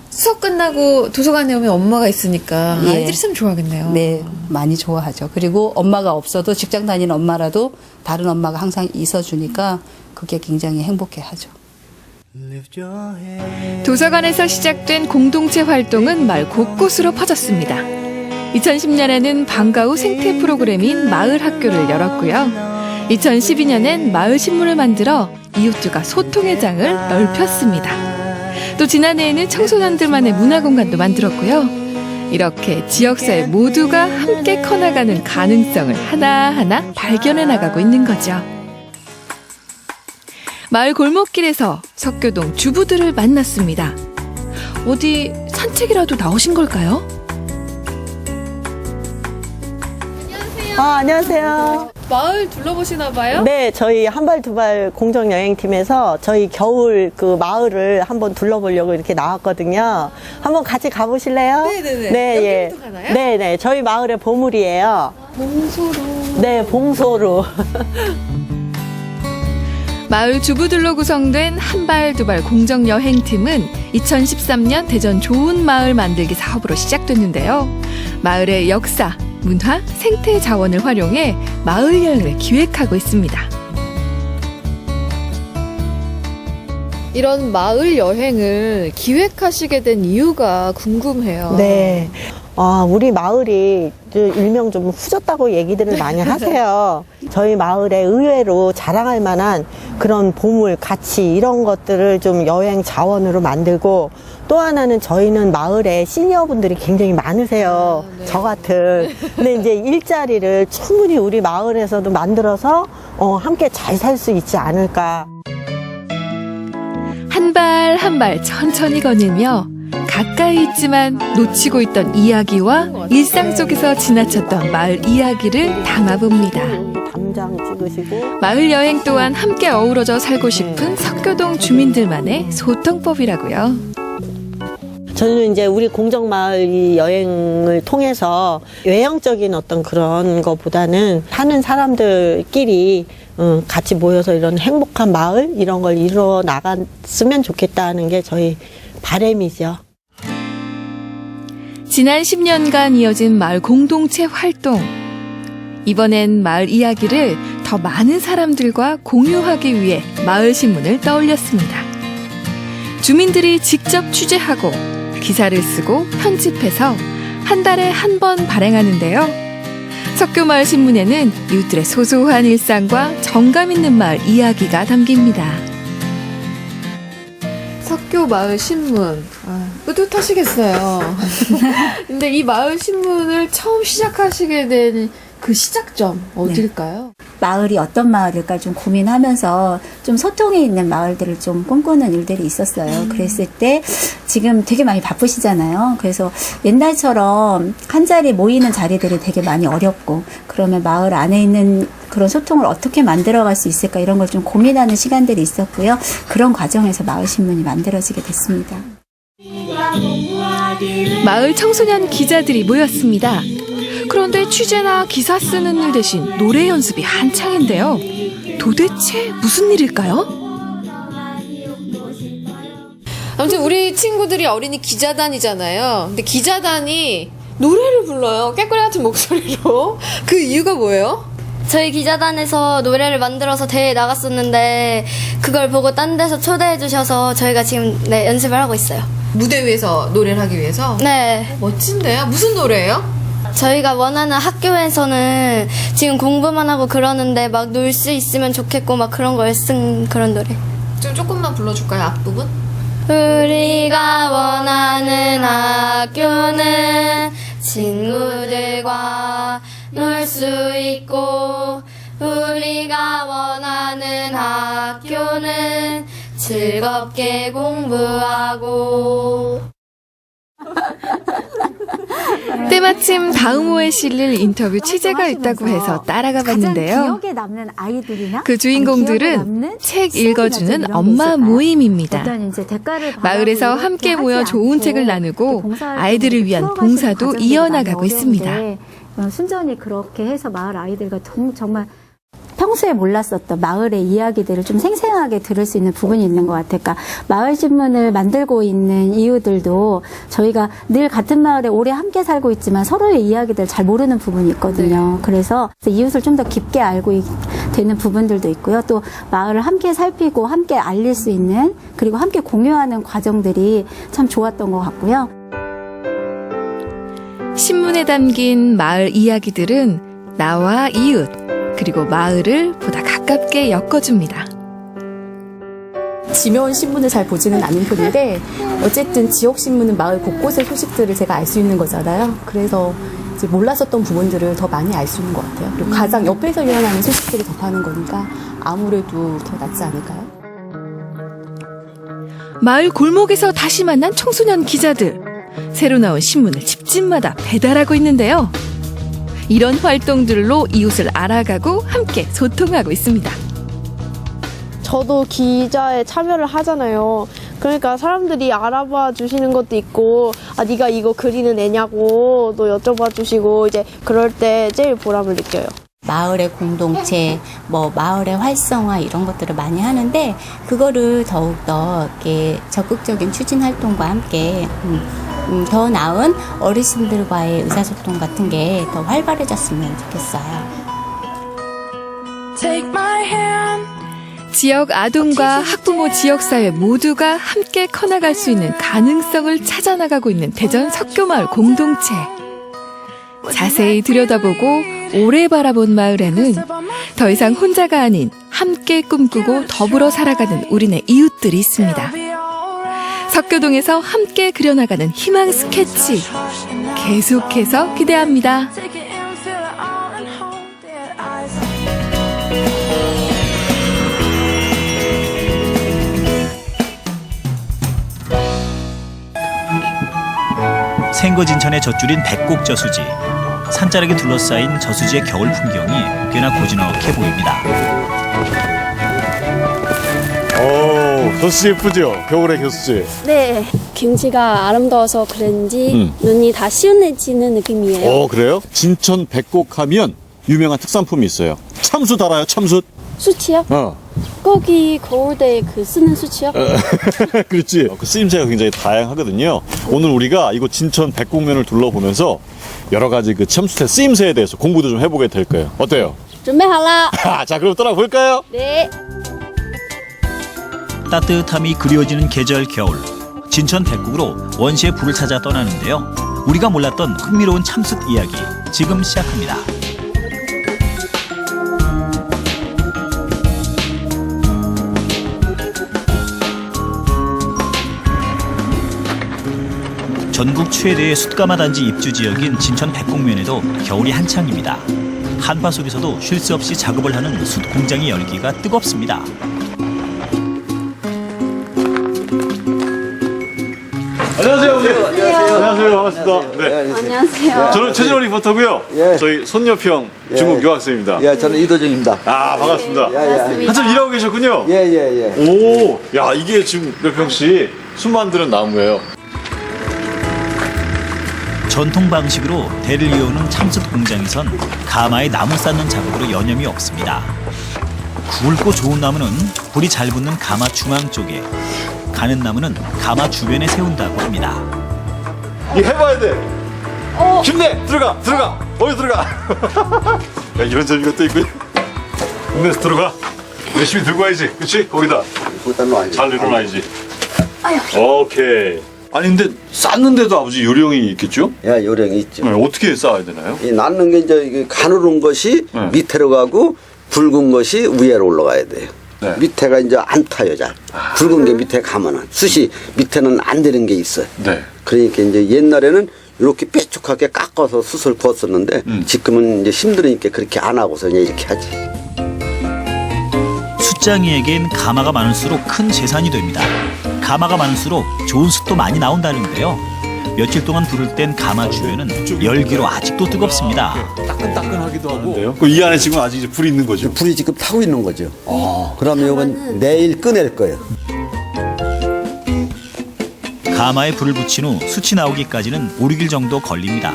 수업 끝나고 도서관에 오면 엄마가 있으니까 예. 아이들이 참 좋아하겠네요. 네, 많이 좋아하죠. 그리고 엄마가 없어도 직장 다니는 엄마라도 다른 엄마가 항상 있어주니까 그게 굉장히 행복해하죠. 도서관에서 시작된 공동체 활동은 마을 곳곳으로 퍼졌습니다. 2010년에는 방과 후 생태 프로그램인 마을 학교를 열었고요. 2012년엔 마을 신문을 만들어 이웃들과 소통의 장을 넓혔습니다. 또 지난해에는 청소년들만의 문화공간도 만들었고요. 이렇게 지역사회 모두가 함께 커나가는 가능성을 하나하나 발견해 나가고 있는 거죠. 마을 골목길에서 석교동 주부들을 만났습니다. 어디 산책이라도 나오신 걸까요? 안녕하세요. 마을 둘러보시나 봐요? 네, 저희 한발 두발 공정여행팀에서 저희 겨울 그 마을을 한번 둘러보려고 이렇게 나왔거든요. 한번 같이 가보실래요? 네네네. 네, 여기부터 가나요? 네네. 저희 마을의 보물이에요. 봉소로. 네, 봉소로. 마을 주부들로 구성된 한발 두발 공정여행팀은 2013년 대전 좋은 마을 만들기 사업으로 시작됐는데요. 마을의 역사, 문화, 생태 자원을 활용해 마을 여행을 기획하고 있습니다. 이런 마을 여행을 기획하시게 된 이유가 궁금해요. 네. 우리 마을이 일명 좀 후졌다고 얘기들을 많이 하세요. 저희 마을에 의외로 자랑할 만한 그런 보물, 가치 이런 것들을 좀 여행 자원으로 만들고 또 하나는 저희는 마을에 시니어분들이 굉장히 많으세요. 저 같은. 근데 이제 일자리를 충분히 우리 마을에서도 만들어서 함께 잘 살 수 있지 않을까. 한 발 한 발 천천히 거닐며 가까이 있지만 놓치고 있던 이야기와 일상 속에서 지나쳤던 마을 이야기를 담아봅니다. 담장 찍으시고. 마을 여행 또한 함께 어우러져 살고 싶은 석교동 주민들만의 소통법이라고요. 저는 이제 우리 공정마을 이 여행을 통해서 외형적인 어떤 그런 것보다는 사는 사람들끼리 같이 모여서 이런 행복한 마을 이런 걸 이루어 나갔으면 좋겠다는 게 저희 바람이죠. 지난 10년간 이어진 마을 공동체 활동. 이번엔 마을 이야기를 더 많은 사람들과 공유하기 위해 마을 신문을 떠올렸습니다. 주민들이 직접 취재하고 기사를 쓰고 편집해서 한 달에 한 번 발행하는데요. 석교마을 신문에는 이웃들의 소소한 일상과 정감 있는 마을 이야기가 담깁니다. 석교마을 신문. 뿌듯하시겠어요. 근데 이 마을 신문을 처음 시작하시게 된 그 시작점 어딜까요? 마을이 어떤 마을일까 좀 고민하면서 좀 소통이 있는 마을들을 좀 꿈꾸는 일들이 있었어요. 그랬을 때 지금 되게 많이 바쁘시잖아요. 그래서 옛날처럼 한 자리 모이는 자리들이 되게 많이 어렵고 그러면 마을 안에 있는 그런 소통을 어떻게 만들어갈 수 있을까 이런 걸 좀 고민하는 시간들이 있었고요. 그런 과정에서 마을신문이 만들어지게 됐습니다. 마을 청소년 기자들이 모였습니다. 그런데 취재나 기사 쓰는 일 대신 노래 연습이 한창인데요. 도대체 무슨 일일까요? 아무튼 우리 친구들이 어린이 기자단이잖아요. 근데 기자단이 노래를 불러요. 깨꼬리 같은 목소리로. 그 이유가 뭐예요? 저희 기자단에서 노래를 만들어서 대회에 나갔었는데 그걸 보고 딴 데서 초대해 주셔서 저희가 지금 연습을 하고 있어요. 무대 위에서 노래를 하기 위해서? 네. 멋진데요? 무슨 노래예요? 저희가 원하는 학교에서는 지금 공부만 하고 그러는데 막 놀 수 있으면 좋겠고 막 그런 걸 쓴 그런 노래. 좀 조금만 불러줄까요? 앞부분? 우리가 원하는 학교는 친구들과 놀 수 있고 우리가 원하는 학교는 즐겁게 공부하고. 때마침 다음 호에 실릴 인터뷰 취재가 있다고 해서 따라가 봤는데요. 기억에 남는 아이들이나 그 주인공들은 책 읽어주는 엄마 모임입니다. 마을에서 함께 모여 좋은 책을 나누고 아이들을 위한 봉사도 이어나가고 있습니다. 순전히 그렇게 해서 마을 아이들과 정말 평소에 몰랐었던 마을의 이야기들을 좀 생생하게 들을 수 있는 부분이 있는 것 같아요. 그러니까 마을 신문을 만들고 있는 이유들도 저희가 늘 같은 마을에 오래 함께 살고 있지만 서로의 이야기들 잘 모르는 부분이 있거든요. 그래서 이웃을 좀 더 깊게 알고 되는 부분들도 있고요. 또 마을을 함께 살피고 함께 알릴 수 있는 그리고 함께 공유하는 과정들이 참 좋았던 것 같고요. 신문에 담긴 마을 이야기들은 나와 이웃 그리고 마을을 보다 가깝게 엮어줍니다. 지면 신문을 잘 보지는 않은 편인데 어쨌든 지역 신문은 마을 곳곳의 소식들을 제가 알 수 있는 거잖아요. 그래서 이제 몰랐었던 부분들을 더 많이 알 수 있는 것 같아요. 그리고 가장 옆에서 일어나는 소식들을 접하는 거니까 아무래도 더 낫지 않을까요? 마을 골목에서 다시 만난 청소년 기자들. 새로 나온 신문을 집집마다 배달하고 있는데요. 이런 활동들로 이웃을 알아가고 함께 소통하고 있습니다. 저도 기자에 참여를 하잖아요. 그러니까 사람들이 알아봐 주시는 것도 있고, 아, 네가 이거 그리는 애냐고 또 여쭤봐 주시고, 이제 그럴 때 제일 보람을 느껴요. 마을의 공동체, 마을의 활성화 이런 것들을 많이 하는데, 그거를 더욱더 이렇게 적극적인 추진 활동과 함께 더 나은 어르신들과의 의사소통 같은 게 더 활발해졌으면 좋겠어요. 지역 아동과 학부모 지역사회 모두가 함께 커나갈 수 있는 가능성을 찾아나가고 있는 대전 석교마을 공동체. 자세히 들여다보고 오래 바라본 마을에는 더 이상 혼자가 아닌 함께 꿈꾸고 더불어 살아가는 우리네 이웃들이 있습니다. 석교동에서 함께 그려나가는 희망 스케치 계속해서 기대합니다. 생거진천에 젖줄인 백곡 저수지. 산자락에 둘러싸인 저수지의 겨울 풍경이 꽤나 고즈넉해 보입니다. 오, 저수지 예쁘죠? 겨울의 저수지. 네, 경치가 아름다워서 그런지 눈이 다 시원해지는 느낌이에요. 그래요? 진천 백곡 하면 유명한 특산품이 있어요. 참숯 알아요? 참숯? 숯이요? 거기 겨울에 쓰는 숯이요? 그렇지. 그 쓰임새가 굉장히 다양하거든요. 오늘 우리가 이곳 진천 백곡면을 둘러보면서 여러 가지 그 참숯의 쓰임새에 대해서 공부도 좀 해보게 될 거예요. 어때요? 准备好了. 자, 그럼 떠나볼까요? 네. 따뜻함이 그리워지는 계절 겨울. 진천 백국으로 원시의 불을 찾아 떠나는데요. 우리가 몰랐던 흥미로운 참숯 이야기 지금 시작합니다. 전국 최대의 숯가마 단지 입주 지역인 진천 백곡면에도 겨울이 한창입니다. 한파 속에서도 쉴 새 없이 작업을 하는 숯 공장의 열기가 뜨겁습니다. 안녕하세요, 형님. 안녕하세요. 반갑습니다. 네. 안녕하세요. 저는 최진원 리포터고요. 저희 손여평 중국 유학생입니다. 예, 저는 이도정입니다. 아, 반갑습니다. 반갑습니다. 한참 일하고 계셨군요. 예. 오, 야, 이게 지금 몇 평씩 숯 만드는 나무예요. 전통 방식으로 대를 이어오는 참숯 공장에선 가마에 나무 쌓는 작업으로 여념이 없습니다. 굵고 좋은 나무는 불이 잘 붙는 가마 중앙 쪽에, 가는 나무는 가마 주변에 세운다고 합니다. 이거 해봐야 돼. 힘내! 들어가! 어디 들어가! 야, 이런 재미가 또 있군요. 힘내서 들어가. 열심히 들고 와야지. 그치? 거기다. 잘 일어나야지. 오케이. 아니, 근데 쌓는데도 아버지 요령이 있겠죠? 예, 요령이 있죠. 네, 어떻게 쌓아야 되나요? 이 낳는 게 이제 이게 가누른 것이 밑으로 가고 붉은 것이 위로 올라가야 돼요. 밑에가 이제 안 타요, 잘. 붉은 게 밑에 가면은 숯이 밑에는 안 되는 게 있어요. 네. 그러니까 이제 옛날에는 이렇게 뾰족하게 깎아서 숯을 구웠었는데 지금은 이제 힘드니까 그렇게 안 하고서 그냥 이렇게 하지. 숯장이에겐 가마가 많을수록 큰 재산이 됩니다. 가마가 많을수록 좋은 숯도 많이 나온다는데요. 며칠 동안 불을 뗀 가마 주변은 열기로 아직도 뜨겁습니다. 따끈따끈하기도 하고. 이 안에 지금 아직 이제 불이 있는 거죠? 불이 지금 타고 있는 거죠. 그러면 이건 내일 꺼낼 거예요. 가마에 불을 붙인 후 숯이 나오기까지는 5, 6일 정도 걸립니다.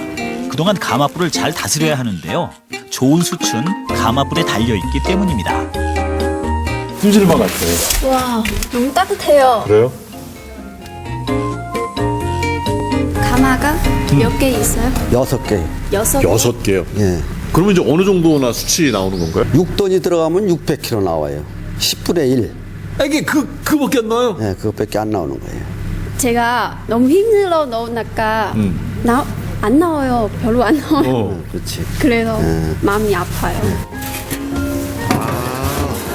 그동안 가마불을 잘 다스려야 하는데요. 좋은 숯은 가마불에 달려있기 때문입니다. 품질만 같아요. 와, 너무 따뜻해요. 그래요? 가마가 몇 개 있어요? 6개. 6개요? 예. 그러면 이제 어느 정도나 수치 나오는 건가요? 6돈이 들어가면 600kg 나와요. 10분의 1. 이게 그거밖에 안 나와요? 네, 그것밖에 안 나오는 거예요. 제가 너무 힘들어 넣으니까 안 나와요. 별로 안 나와요. 그렇지. 그래서 마음이 아파요.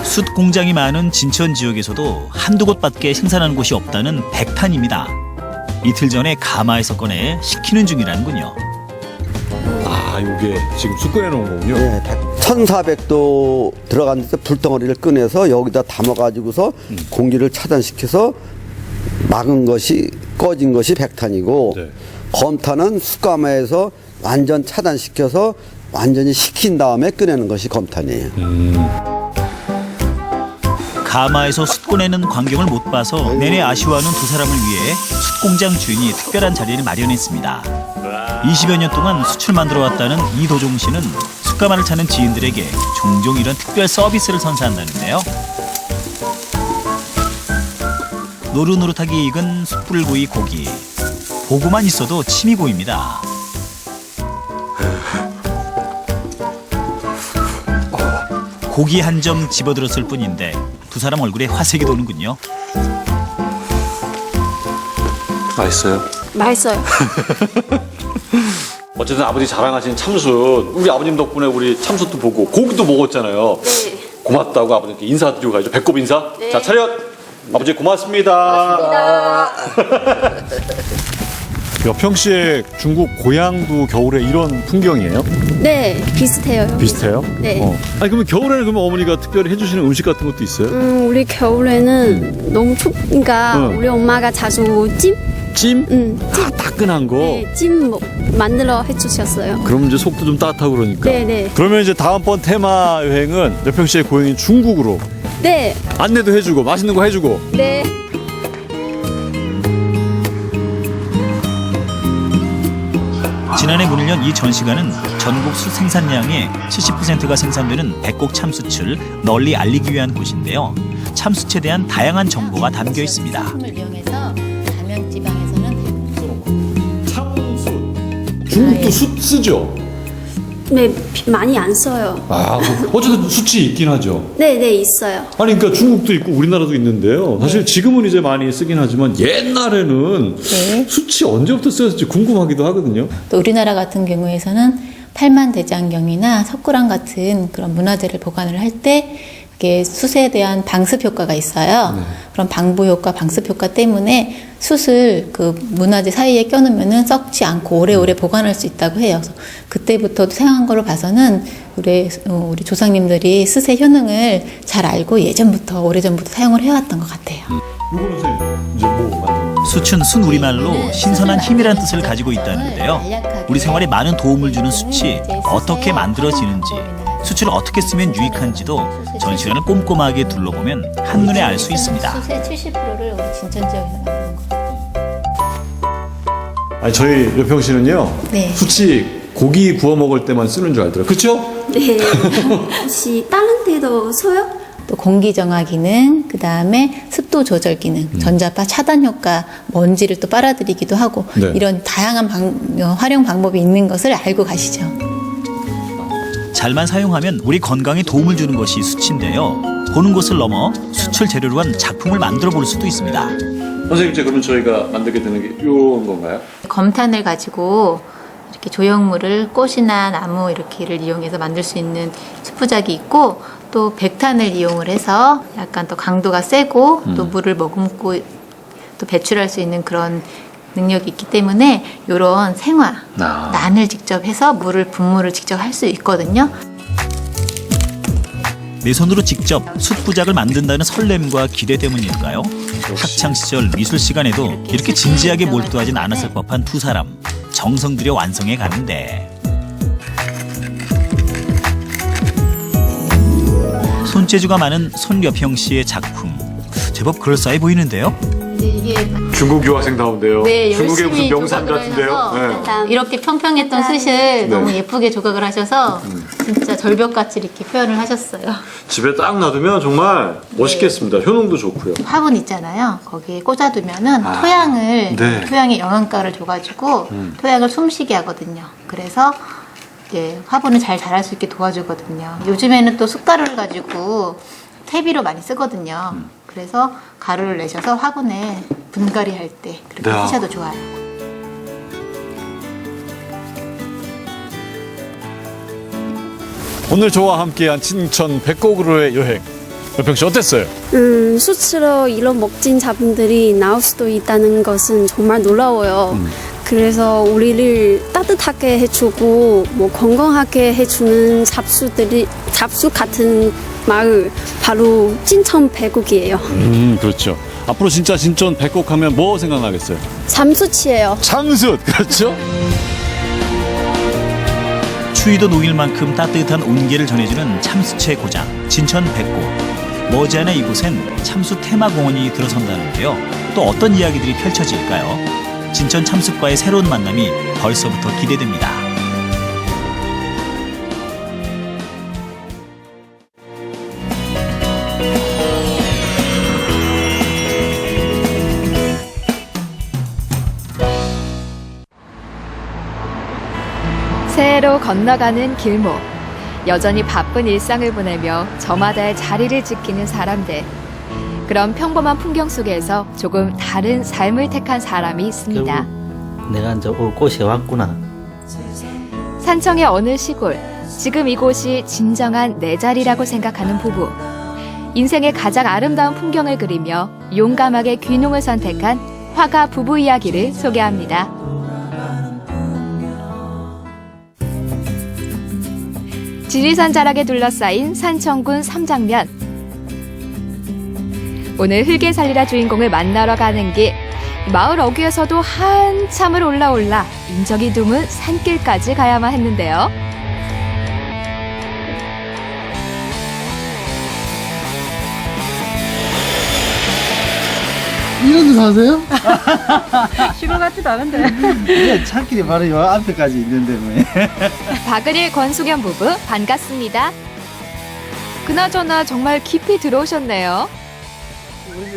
숯 공장이 많은 진천 지역에서도 한두 곳밖에 생산하는 곳이 없다는 백탄입니다. 이틀 전에 가마에서 꺼내 식히는 중이라는군요. 아, 이게 지금 숯 꺼내 놓은 거군요? 네, 1400도 들어간 데서 불덩어리를 꺼내서 여기다 담아가지고서 공기를 차단시켜서 막은 것이 꺼진 것이 백탄이고 검탄은 숯가마에서 완전 차단시켜서 완전히 식힌 다음에 꺼내는 것이 검탄이에요. 가마에서 숯 꺼내는 광경을 못 봐서 내내 아쉬워하는 두 사람을 위해 숯공장 주인이 특별한 자리를 마련했습니다. 20여 년 동안 숯을 만들어 왔다는 이도종 씨는 숯가마를 찾는 지인들에게 종종 이런 특별 서비스를 선사한다는데요. 노릇노릇하게 익은 숯불구이 고기. 보고만 있어도 침이 고입니다. 고기 한 점 집어들었을 뿐인데 두 사람 얼굴에 화색이 도는군요. 맛있어요? 맛있어요. 어쨌든 아버지 자랑하신 참숯, 우리 아버님 덕분에 우리 참숯도 보고 고기도 먹었잖아요. 네. 고맙다고 아버님께 인사드리고 가야죠. 배꼽 인사. 네. 자, 차렷. 아버지 고맙습니다. 여평 씨의 중국 고향도 겨울에 이런 풍경이에요? 네, 비슷해요. 비슷해요? 네. 아니 그러면 겨울에는 그러면 어머니가 특별히 해주시는 음식 같은 것도 있어요? 우리 겨울에는 너무 춥니까 우리 엄마가 자주 찜? 찜? 아, 따끈한 거? 네, 찜 만들어 해주셨어요. 그럼 이제 속도 좀 따뜻하고 그러니까. 네네. 그러면 이제 다음번 테마 여행은 여평 씨의 고향인 중국으로 네. 안내도 해주고 맛있는 거 해주고. 네. 지난해 문을 연 이 전시관은 전국 숯 생산량의 70%가 생산되는 백곡 참숯을 널리 알리기 위한 곳인데요. 참숯에 대한 다양한 정보가 담겨 있습니다. 이용해서 남양 지방에서는 중국도 숯 쓰죠? 네, 많이 안 써요. 아, 어쨌든 수치 있긴 하죠. 네, 있어요. 아니, 그러니까 중국도 있고 우리나라도 있는데요. 사실 지금은 이제 많이 쓰긴 하지만 옛날에는 수치 언제부터 쓰였을지 궁금하기도 하거든요. 또 우리나라 같은 경우에서는 팔만대장경이나 석굴암 같은 그런 문화재를 보관을 할 때 이게 숯에 대한 방습 효과가 있어요. 그런 방부 효과, 방습 효과 때문에 숯을 그 문화재 사이에 껴놓으면은 썩지 않고 오래오래 보관할 수 있다고 해요. 그래서 그때부터 사용한 걸로 봐서는 우리 조상님들이 숯의 효능을 잘 알고 오래전부터 사용을 해왔던 것 같아요. 이거는 선생님 이제 뭐 만드는 숯은 순우리말로 신선한 힘이란 뜻을 가지고 있다는데요. 우리 생활에 많은 도움을 주는 숯이 어떻게 만들어지는지, 숯을 어떻게 쓰면 유익한지도 전시관을 꼼꼼하게 둘러보면 한눈에 알 수 있습니다. 숯의 70%를 우리 진천 지역에서 만드는 거예요. 아니, 저희 여평 씨는요. 네. 수치 고기 구워 먹을 때만 쓰는 줄 알더라고요. 그렇죠? 네. 혹시 다른 데도 써요? 또 공기 정화 기능, 그 다음에 습도 조절 기능, 전자파 차단 효과, 먼지를 또 빨아들이기도 하고 네. 이런 다양한 활용 방법이 있는 것을 알고 가시죠. 잘만 사용하면 우리 건강에 도움을 주는 것이 숯인데요. 보는 것을 넘어 숯을 재료로 한 작품을 만들어 볼 수도 있습니다. 선생님, 이제 그럼 저희가 만들게 되는 게 이런 건가요? 검탄을 가지고 이렇게 조형물을 꽃이나 나무 이렇게를 이용해서 만들 수 있는 수프작이 있고, 또 백탄을 이용을 해서 약간 또 강도가 세고 또 물을 머금고 또 배출할 수 있는 그런 능력이 있기 때문에 이런 생화, 난을 직접 해서 분무를 직접 할 수 있거든요. 내 손으로 직접 숯부작을 만든다는 설렘과 기대 때문일까요? 학창 시절 미술 시간에도 이렇게 진지하게 몰두하진 않았을 법한 두 사람, 정성 들여 완성해 가는데 손재주가 많은 손여평 씨의 작품, 제법 그럴싸해 보이는데요. 이게 중국 유학생다운데요. 네, 중국의 무슨 열심히 명산 조각을 같은데요. 해서 이렇게 평평했던 숯을 너무 예쁘게 조각을 하셔서 진짜 절벽같이 이렇게 표현을 하셨어요. 집에 딱 놔두면 정말 멋있겠습니다. 효능도 좋고요. 화분 있잖아요. 거기에 꽂아두면은 토양에 영양가를 줘가지고 토양을 숨쉬게 하거든요. 그래서 이제 화분을 잘 자랄 수 있게 도와주거든요. 요즘에는 또 숯가루를 가지고 퇴비로 많이 쓰거든요. 그래서 가루를 내셔서 화분에 분갈이 할 때 그렇게 쓰셔도 좋아요. 오늘 저와 함께한 친천 백곡으로의 여행, 여평 씨 어땠어요? 숯으로 이런 멋진 작품들이 나올 수도 있다는 것은 정말 놀라워요. 그래서 우리를 따뜻하게 해주고 건강하게 해주는 잡수 같은 마을, 바로 진천 백곡이에요. 그렇죠. 앞으로 진짜 진천 백곡 하면 뭐 생각나겠어요? 참숯이에요. 참숯, 그렇죠? 추위도 녹일 만큼 따뜻한 온기를 전해주는 참숯의 고장, 진천 백곡. 머지않아 이곳엔 참숯 테마공원이 들어선다는데요. 또 어떤 이야기들이 펼쳐질까요? 진천 참숯과의 새로운 만남이 벌써부터 기대됩니다. 새해로 건너가는 길목. 여전히 바쁜 일상을 보내며 저마다의 자리를 지키는 사람들. 그런 평범한 풍경 속에서 조금 다른 삶을 택한 사람이 있습니다. 내가 이제 올 곳에 왔구나. 산청의 어느 시골. 지금 이곳이 진정한 내 자리라고 생각하는 부부. 인생의 가장 아름다운 풍경을 그리며 용감하게 귀농을 선택한 화가 부부 이야기를 소개합니다. 지리산 자락에 둘러싸인 산청군 삼장면. 오늘 흙에 살리라 주인공을 만나러 가는 길. 마을 어귀에서도 한참을 올라 인적이 드문 산길까지 가야만 했는데요. 이런 데 사세요? 시골 같지도 않은데. 네, 차길이 바로 요 앞에까지 있는데 뭐. 박은일 권숙연 부부 반갑습니다. 그나저나 정말 깊이 들어오셨네요.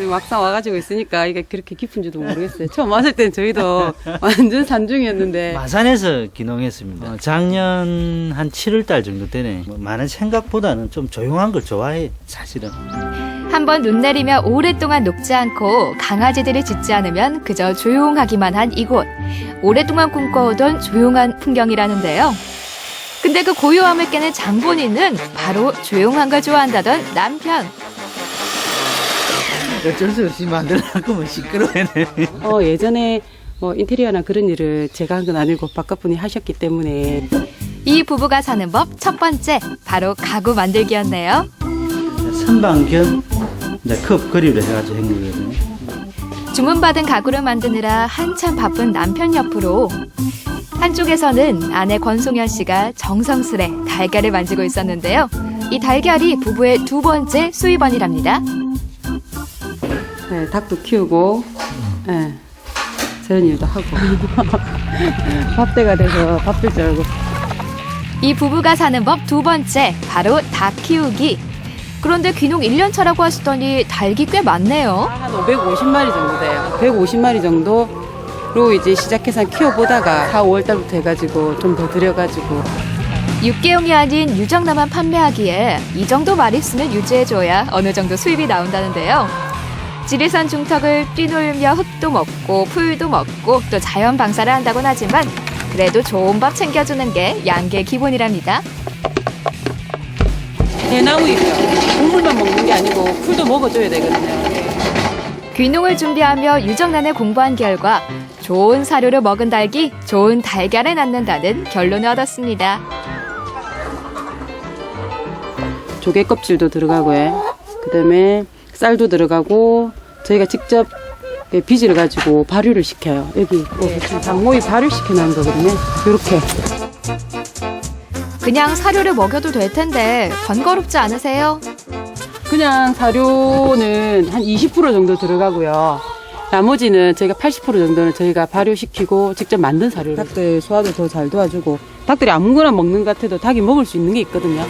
막상 와가지고 있으니까 이게 그렇게 깊은지도 모르겠어요. 처음 왔을 땐 저희도 완전 산중이었는데. 마산에서 귀농했습니다. 작년 한 7월 달 정도 되네. 많은 생각보다는 좀 조용한 걸 좋아해, 사실은. 한번 눈 내리며 오랫동안 녹지 않고 강아지들이 짖지 않으면 그저 조용하기만 한 이곳. 오랫동안 꿈꿔오던 조용한 풍경이라는데요. 근데 그 고요함을 깨는 장본인은 바로 조용한 걸 좋아한다던 남편. 어쩔 수 없이 만들어놓고 뭐 시끄러워네. 예전에 인테리어나 그런 일을 제가 한 건 아니고 바깥분이 하셨기 때문에. 이 부부가 사는 법 첫 번째, 바로 가구 만들기였네요. 선반 겸 이제 컵 그립을 해가지고 한 거거든요. 주문받은 가구를 만드느라 한참 바쁜 남편 옆으로 한쪽에서는 아내 권송현 씨가 정성스레 달걀을 만지고 있었는데요. 이 달걀이 부부의 두 번째 수입원이랍니다. 네, 닭도 키우고, 네, 저런 일도 하고. 밥대가 돼서 밥들 썰고. 이 부부가 사는 법 두 번째, 바로 닭 키우기. 그런데 귀농 1년 차라고 하시더니 닭이 꽤 많네요. 한 550마리 정도 돼요. 150마리 정도로 이제 시작해서 키워보다가 4, 5월 달부터 해가지고 좀 더 들여가지고. 육개용이 아닌 유정나만 판매하기에 이 정도 마리수는 유지해줘야 어느 정도 수입이 나온다는데요. 지리산 중턱을 뛰놀며 흙도 먹고 풀도 먹고 또 자연 방사를 한다곤 하지만 그래도 좋은 밥 챙겨주는 게 양계 기본이랍니다. 대나무잎이요. 국물만 먹는 게 아니고 풀도 먹어줘야 되거든요. 귀농을 준비하며 유정란을 공부한 결과 좋은 사료를 먹은 닭이 좋은 달걀을 낳는다는 결론을 얻었습니다. 조개 껍질도 들어가고요. 그다음에 쌀도 들어가고 저희가 직접 비지를 가지고 발효를 시켜요. 여기 닭모이 발효시켜 놓은 거거든요. 이렇게. 그냥 사료를 먹여도 될 텐데 번거롭지 않으세요? 그냥 사료는 한 20% 정도 들어가고요. 나머지는 저희가 80% 정도는 저희가 발효시키고 직접 만든 사료를 닭들 소화도 더 잘 도와주고 닭들이 아무거나 먹는 것 같아도 닭이 먹을 수 있는 게 있거든요.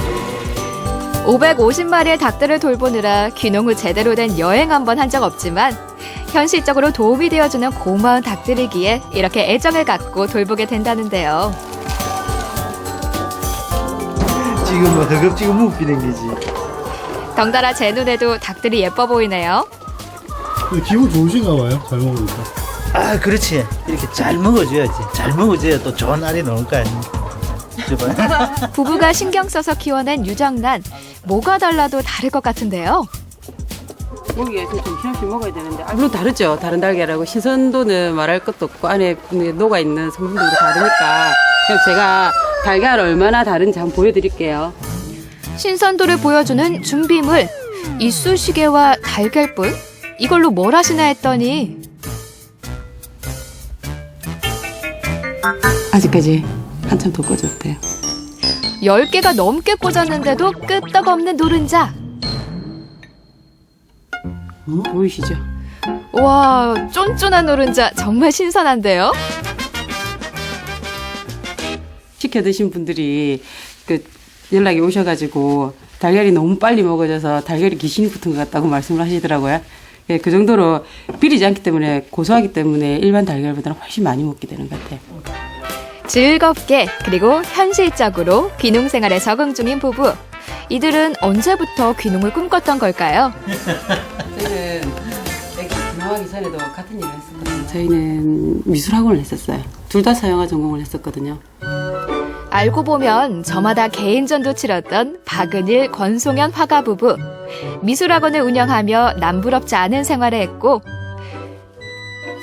550마리의 닭들을 돌보느라 귀농 후 제대로 된 여행 한 번 한 적 없지만 현실적으로 도움이 되어주는 고마운 닭들이기에 이렇게 애정을 갖고 돌보게 된다는데요. 지금 뭐 덜겁지고 묵비는 게지. 덩달아 제 눈에도 닭들이 예뻐 보이네요. 기분 좋으신가 봐요. 잘 먹으니까. 아, 그렇지. 이렇게 잘 먹어줘야지. 잘 먹어줘야 또 좋은 알이 나올 거 아니야. 부부가 신경 써서 키워낸 유정란. 뭐가 달라도 다를 것 같은데요. 고기에서 좀 힘없이 먹어야 되는데 물론 다르죠. 다른 달걀하고 신선도는 말할 것도 없고 안에 녹아있는 성분들도 다르니까 그래서 제가 달걀 얼마나 다른지 한번 보여드릴게요. 신선도를 보여주는 준비물. 이쑤시개와 달걀불? 이걸로 뭘 하시나 했더니 아직까지 한참 더 꽂았대요. 10개가 넘게 꽂았는데도 끄떡없는 노른자. 보이시죠? 와, 쫀쫀한 노른자 정말 신선한데요? 시켜 드신 분들이 연락이 오셔가지고 달걀이 너무 빨리 먹어져서 달걀이 귀신이 붙은 것 같다고 말씀을 하시더라고요. 그 정도로 비리지 않기 때문에 고소하기 때문에 일반 달걀보다는 훨씬 많이 먹게 되는 것 같아요. 즐겁게 그리고 현실적으로 귀농 생활에 적응 중인 부부. 이들은 언제부터 귀농을 꿈꿨던 걸까요? 저희는 애기 귀농하기 전에도 같은 일을 했었거든요. 저희는 미술학원을 했었어요. 둘 다 서양화 전공을 했었거든요. 알고 보면 저마다 개인전도 치렀던 박은일, 권송현 화가 부부. 미술학원을 운영하며 남부럽지 않은 생활을 했고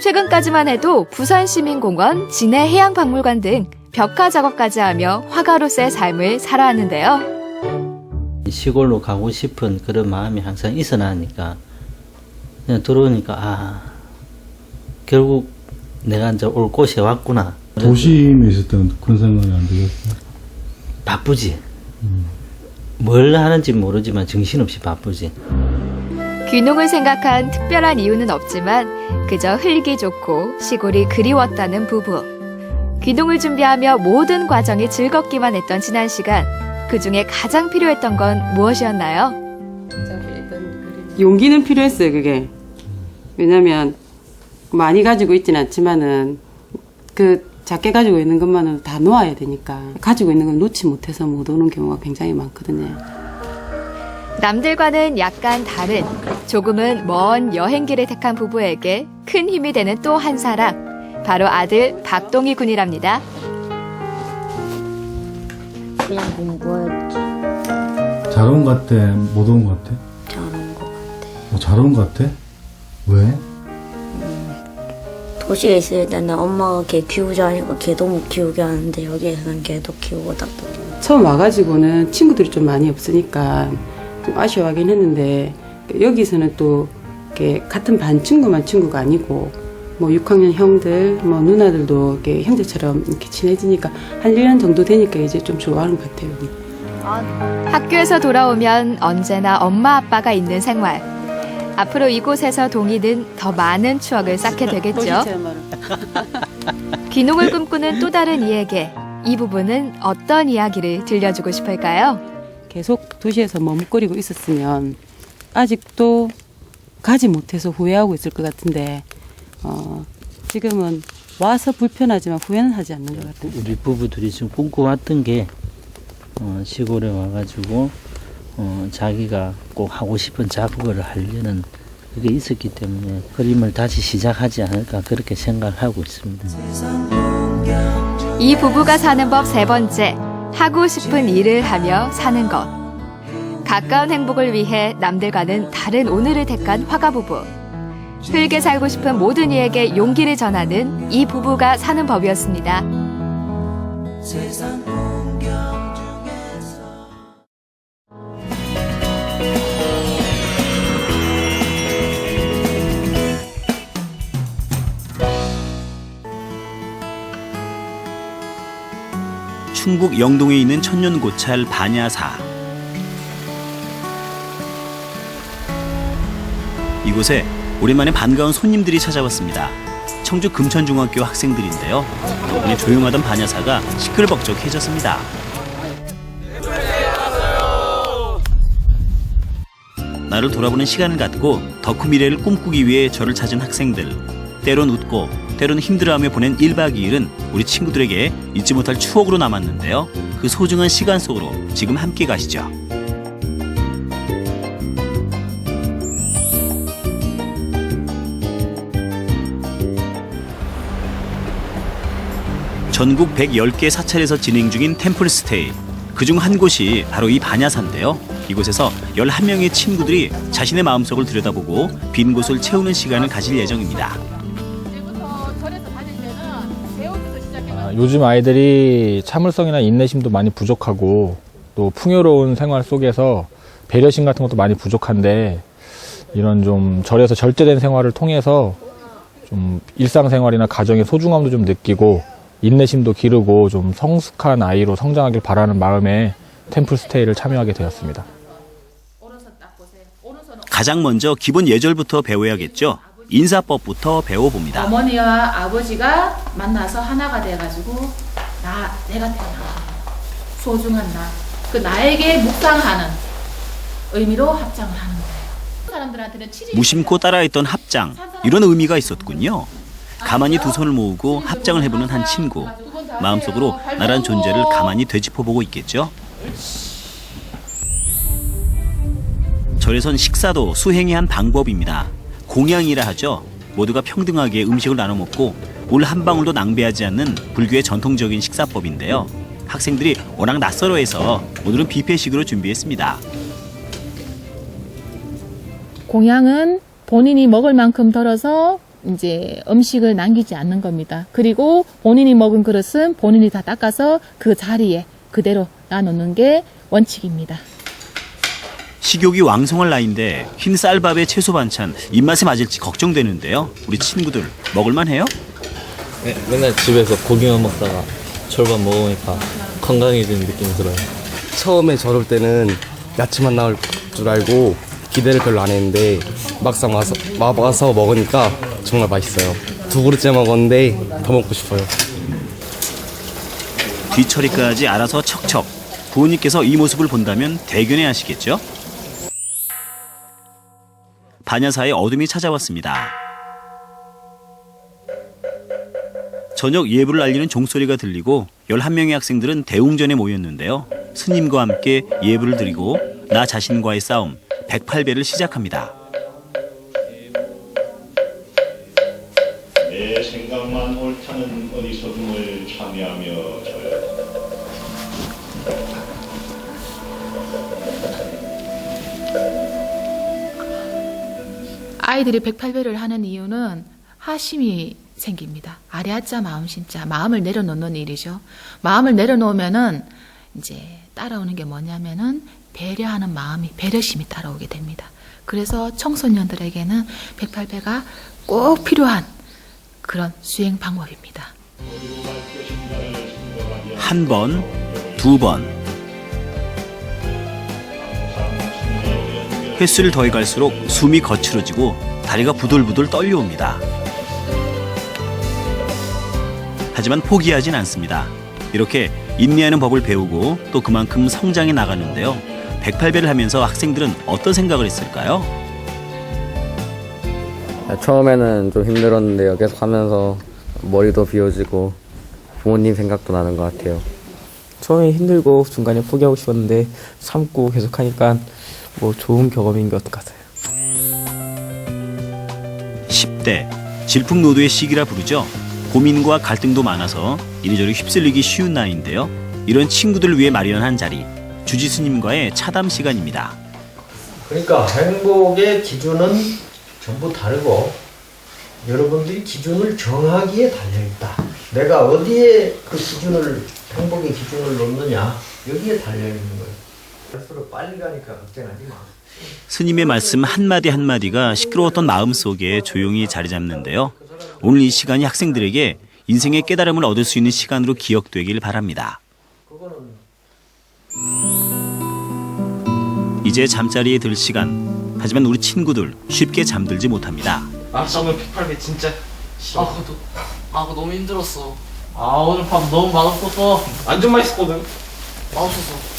최근까지만 해도 부산시민공원, 진해해양박물관 등 벽화 작업까지 하며 화가로서의 삶을 살아왔는데요. 시골로 가고 싶은 그런 마음이 항상 있어나니까 그냥 들어오니까 결국 내가 이제 올 곳에 왔구나. 도심에 있을 때는 그런 생각이 안 들었어요? 바쁘지. 뭘 하는지 모르지만 정신없이 바쁘지. 귀농을 생각한 특별한 이유는 없지만 그저 흙이 좋고 시골이 그리웠다는 부부. 귀농을 준비하며 모든 과정이 즐겁기만 했던 지난 시간. 그중에 가장 필요했던 건 무엇이었나요? 용기는 필요했어요, 그게. 왜냐면 많이 가지고 있지는 않지만은 그 작게 가지고 있는 것만은 다 놓아야 되니까 가지고 있는 걸 놓지 못해서 못 오는 경우가 굉장히 많거든요. 남들과는 약간 다른 조금은 먼 여행기를 택한 부부에게 큰 힘이 되는 또 한 사람, 바로 아들 박동희 군이랍니다. 그냥 공부했지. 잘 온 것 같아? 못 온 것 같아? 잘 온 것 같아. 잘 온 것 같아? 왜? 도시에 있을 때는 엄마가 걔 키우자 하니까 걔도 못 키우게 하는데 여기에서는 걔도 키우고 다 처음 와가지고는 친구들이 좀 많이 없으니까 좀 아쉬워하긴 했는데 여기서는 또 이렇게 같은 반 친구만 친구가 아니고 뭐 6학년 형들, 뭐 누나들도 이렇게 형제처럼 이렇게 친해지니까 한 1년 정도 되니까 이제 좀 좋아하는 것 같아요. 학교에서 돌아오면 언제나 엄마 아빠가 있는 생활. 앞으로 이곳에서 동희는 더 많은 추억을 쌓게 되겠죠. 귀농을 꿈꾸는 또 다른 이에게 이 부부는 어떤 이야기를 들려주고 싶을까요? 계속 도시에서 머뭇거리고 있었으면 아직도 가지 못해서 후회하고 있을 것 같은데 지금은 와서 불편하지만 후회는 하지 않는 것 같아요. 우리 부부들이 지금 꿈꿔왔던 게 시골에 와가지고 자기가 꼭 하고 싶은 작업을 하려는 그게 있었기 때문에 그림을 다시 시작하지 않을까 그렇게 생각하고 있습니다. 이 부부가 사는 법 세 번째, 하고 싶은 일을 하며 사는 것. 가까운 행복을 위해 남들과는 다른 오늘을 택한 화가 부부. 흙에 살고 싶은 모든 이에게 용기를 전하는 이 부부가 사는 법이었습니다. 충북 영동에 있는 천년고찰 반야사. 이곳에 오랜만에 반가운 손님들이 찾아왔습니다. 청주 금천중학교 학생들인데요. 덕분에 조용하던 반야사가 시끌벅적해졌습니다. 나를 돌아보는 시간을 갖고 더 큰 미래를 꿈꾸기 위해 저를 찾은 학생들. 때론 웃고 때론 힘들어하며 보낸 1박 2일은 우리 친구들에게 잊지 못할 추억으로 남았는데요. 그 소중한 시간 속으로 지금 함께 가시죠. 전국 110개 사찰에서 진행 중인 템플스테이. 그중 한 곳이 바로 이 반야사인데요. 이곳에서 11명의 친구들이 자신의 마음속을 들여다보고 빈 곳을 채우는 시간을 가질 예정입니다. 요즘 아이들이 참을성이나 인내심도 많이 부족하고 또 풍요로운 생활 속에서 배려심 같은 것도 많이 부족한데 이런 좀 절에서 절제된 생활을 통해서 좀 일상생활이나 가정의 소중함도 좀 느끼고 인내심도 기르고 좀 성숙한 아이로 성장하길 바라는 마음에 템플스테이를 참여하게 되었습니다. 가장 먼저 기본 예절부터 배워야겠죠. 인사법부터 배워봅니다. 어머니와 아버지가 만나서 하나가 돼가지고 내가 태어난 소중한 그 나에게 묵상하는 의미로 합장을 하는 거예요. 사람들한테는 무심코 따라했던 합장, 이런 의미가 있었군요. 가만히 두 손을 모으고 합장을 해보는 한 친구. 마음속으로 나란 존재를 가만히 되짚어보고 있겠죠. 절에선 식사도 수행의 한 방법입니다. 공양이라 하죠. 모두가 평등하게 음식을 나눠 먹고 물 한 방울도 낭비하지 않는 불교의 전통적인 식사법인데요. 학생들이 워낙 낯설어해서 오늘은 뷔페식으로 준비했습니다. 공양은 본인이 먹을 만큼 덜어서 이제 음식을 남기지 않는 겁니다. 그리고 본인이 먹은 그릇은 본인이 다 닦아서 그 자리에 그대로 놔놓는 게 원칙입니다. 식욕이 왕성할 나이인데 흰 쌀밥에 채소 반찬 입맛에 맞을지 걱정되는데요. 우리 친구들 먹을만 해요? 네, 맨날 집에서 고기만 먹다가 절반 먹으니까 건강해지는 느낌이 들어요. 처음에 절 올 때는 야채만 나올 줄 알고 기대를 별로 안 했는데 막상 와서 먹으니까 정말 맛있어요. 2그릇째 먹었는데 더 먹고 싶어요. 뒤처리까지 알아서 척척. 부모님께서 이 모습을 본다면 대견해 하시겠죠? 반야사의 어둠이 찾아왔습니다. 저녁 예불을 알리는 종소리가 들리고 11명의 학생들은 대웅전에 모였는데요. 스님과 함께 예불을 드리고 나 자신과의 싸움 108배를 시작합니다. 내 생각만 옳다는 어리석음을 참여하며 저요. 아이들이 108배를 하는 이유는 하심이 생깁니다. 아뢰아짜 마음신자, 마음을 내려놓는 일이죠. 마음을 내려놓으면은 이제 따라오는 게 뭐냐면은 배려하는 마음이, 배려심이 따라오게 됩니다. 그래서 청소년들에게는 108배가 꼭 필요한 그런 수행 방법입니다. 한 번, 두 번. 횟수를 더해갈수록 숨이 거칠어지고 다리가 부들부들 떨려옵니다. 하지만 포기하진 않습니다. 이렇게 인내하는 법을 배우고 또 그만큼 성장해 나가는데요. 108배를 하면서 학생들은 어떤 생각을 했을까요? 처음에는 좀 힘들었는데요. 계속 하면서 머리도 비워지고 부모님 생각도 나는 것 같아요. 처음에 힘들고 중간에 포기하고 싶었는데 참고 계속하니까 뭐 좋은 경험인 것 같아요. 10대, 질풍노도의 시기라 부르죠. 고민과 갈등도 많아서 이리저리 휩쓸리기 쉬운 나이인데요. 이런 친구들을 위해 마련한 자리, 주지스님과의 차담 시간입니다. 그러니까 행복의 기준은 전부 다르고 여러분들이 기준을 정하기에 달려있다. 내가 어디에 그 기준을, 행복의 기준을 놓느냐, 여기에 달려있는 거예요. 갈수록 빨리 가니까 걱정하지 마. 스님의 말씀 한마디 한마디가 시끄러웠던 마음속에 조용히 자리 잡는데요. 오늘 이 시간이 학생들에게 인생의 깨달음을 얻을 수 있는 시간으로 기억되길 바랍니다. 이제 잠자리에 들 시간. 하지만 우리 친구들 쉽게 잠들지 못합니다. 오늘 108배 진짜 그거 너무 힘들었어. 오늘 밥 너무 맛없었어. 완전 맛있었거든. 맛없었어.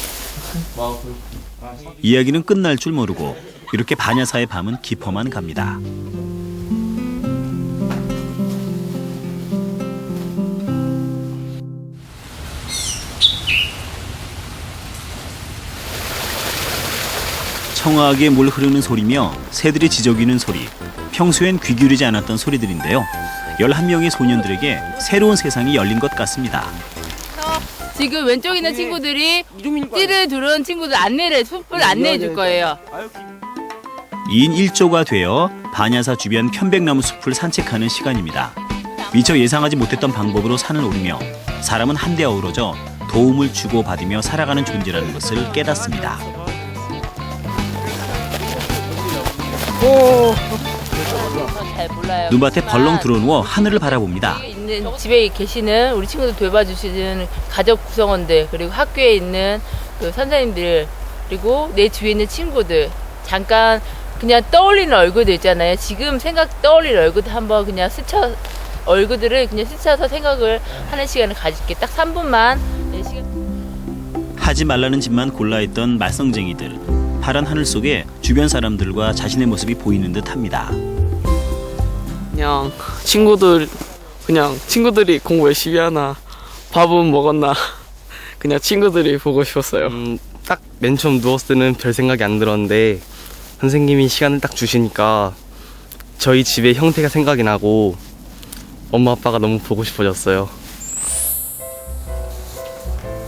이야기는 끝날 줄 모르고 이렇게 반야사의 밤은 깊어만 갑니다. 청아하게 물 흐르는 소리며 새들이 지저귀는 소리, 평소엔 귀 기울이지 않았던 소리들인데요. 11명의 소년들에게 새로운 세상이 열린 것 같습니다. 지금 왼쪽에 있는 친구들이 띠를 두른 친구들 숲을 안내해 줄 거예요. 2인 1조가 되어 반야사 주변 편백나무 숲을 산책하는 시간입니다. 미처 예상하지 못했던 방법으로 산을 오르며 사람은 한데 어우러져 도움을 주고받으며 살아가는 존재라는 것을 깨닫습니다. 잘 몰라요. 눈밭에 벌렁 들어누워 하늘을 바라봅니다. 있는 집에 계시는 우리 친구들 돌봐주시는 가족 구성원들, 그리고 학교에 있는 그 선생님들, 그리고 내 주위에 있는 친구들, 잠깐 그냥 떠올리는 얼굴들 있잖아요. 지금 떠올리는 얼굴들 한번 그냥 얼굴들을 그냥 스쳐서 생각을 하는 시간을 가질게. 딱 3분만 하지 말라는 짓만 골라했던 말썽쟁이들. 파란 하늘 속에 주변 사람들과 자신의 모습이 보이는 듯합니다. 그냥 친구들이 공부 열심히 하나, 밥은 먹었나, 그냥 친구들이 보고 싶었어요. 딱 맨 처음 누웠을 때는 별 생각이 안 들었는데 선생님이 시간을 딱 주시니까 저희 집의 형태가 생각이 나고 엄마 아빠가 너무 보고 싶어졌어요.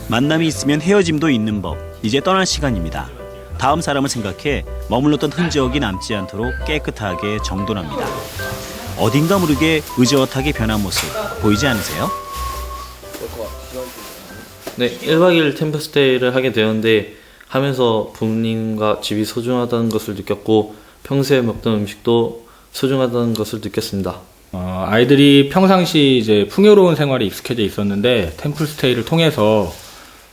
만남이 있으면 헤어짐도 있는 법. 이제 떠날 시간입니다. 다음 사람을 생각해 머물렀던 흔적이 남지 않도록 깨끗하게 정돈합니다. 어딘가 모르게 의젓하게 변한 모습 보이지 않으세요? 네, 1박 2일 템플스테이를 하게 되었는데 하면서 부모님과 집이 소중하다는 것을 느꼈고 평소에 먹던 음식도 소중하다는 것을 느꼈습니다. 아이들이 평상시 이제 풍요로운 생활에 익숙해져 있었는데 템플스테이를 통해서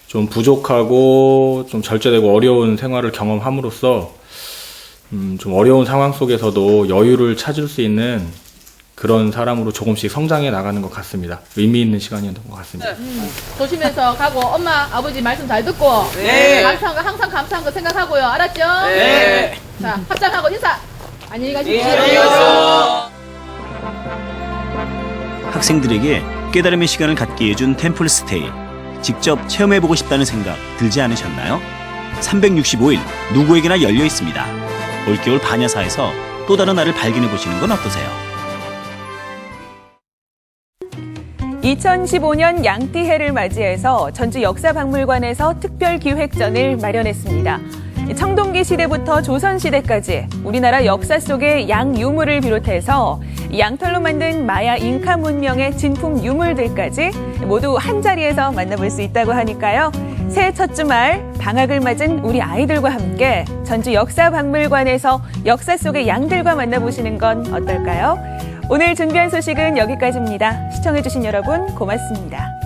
좀 부족하고 좀 절제되고 어려운 생활을 경험함으로써 좀 어려운 상황 속에서도 여유를 찾을 수 있는 그런 사람으로 조금씩 성장해 나가는 것 같습니다. 의미 있는 시간이었던 것 같습니다. 조심해서 가고 엄마 아버지 말씀 잘 듣고 네. 항상 감사한 거 생각하고요. 알았죠? 네. 자 합장하고 인사. 안녕히 가십시오. 학생들에게 깨달음의 시간을 갖게 해준 템플스테이. 직접 체험해보고 싶다는 생각 들지 않으셨나요? 365일 누구에게나 열려 있습니다. 올겨울 반야사에서 또 다른 나를 발견해보시는 건 어떠세요? 2015년 양띠해를 맞이해서 전주 역사박물관에서 특별기획전을 마련했습니다. 청동기 시대부터 조선시대까지 우리나라 역사 속의 양유물을 비롯해서 양털로 만든 마야 잉카 문명의 진품 유물들까지 모두 한자리에서 만나볼 수 있다고 하니까요. 새해 첫 주말 방학을 맞은 우리 아이들과 함께 전주 역사박물관에서 역사 속의 양들과 만나보시는 건 어떨까요? 오늘 준비한 소식은 여기까지입니다. 시청해주신 여러분 고맙습니다.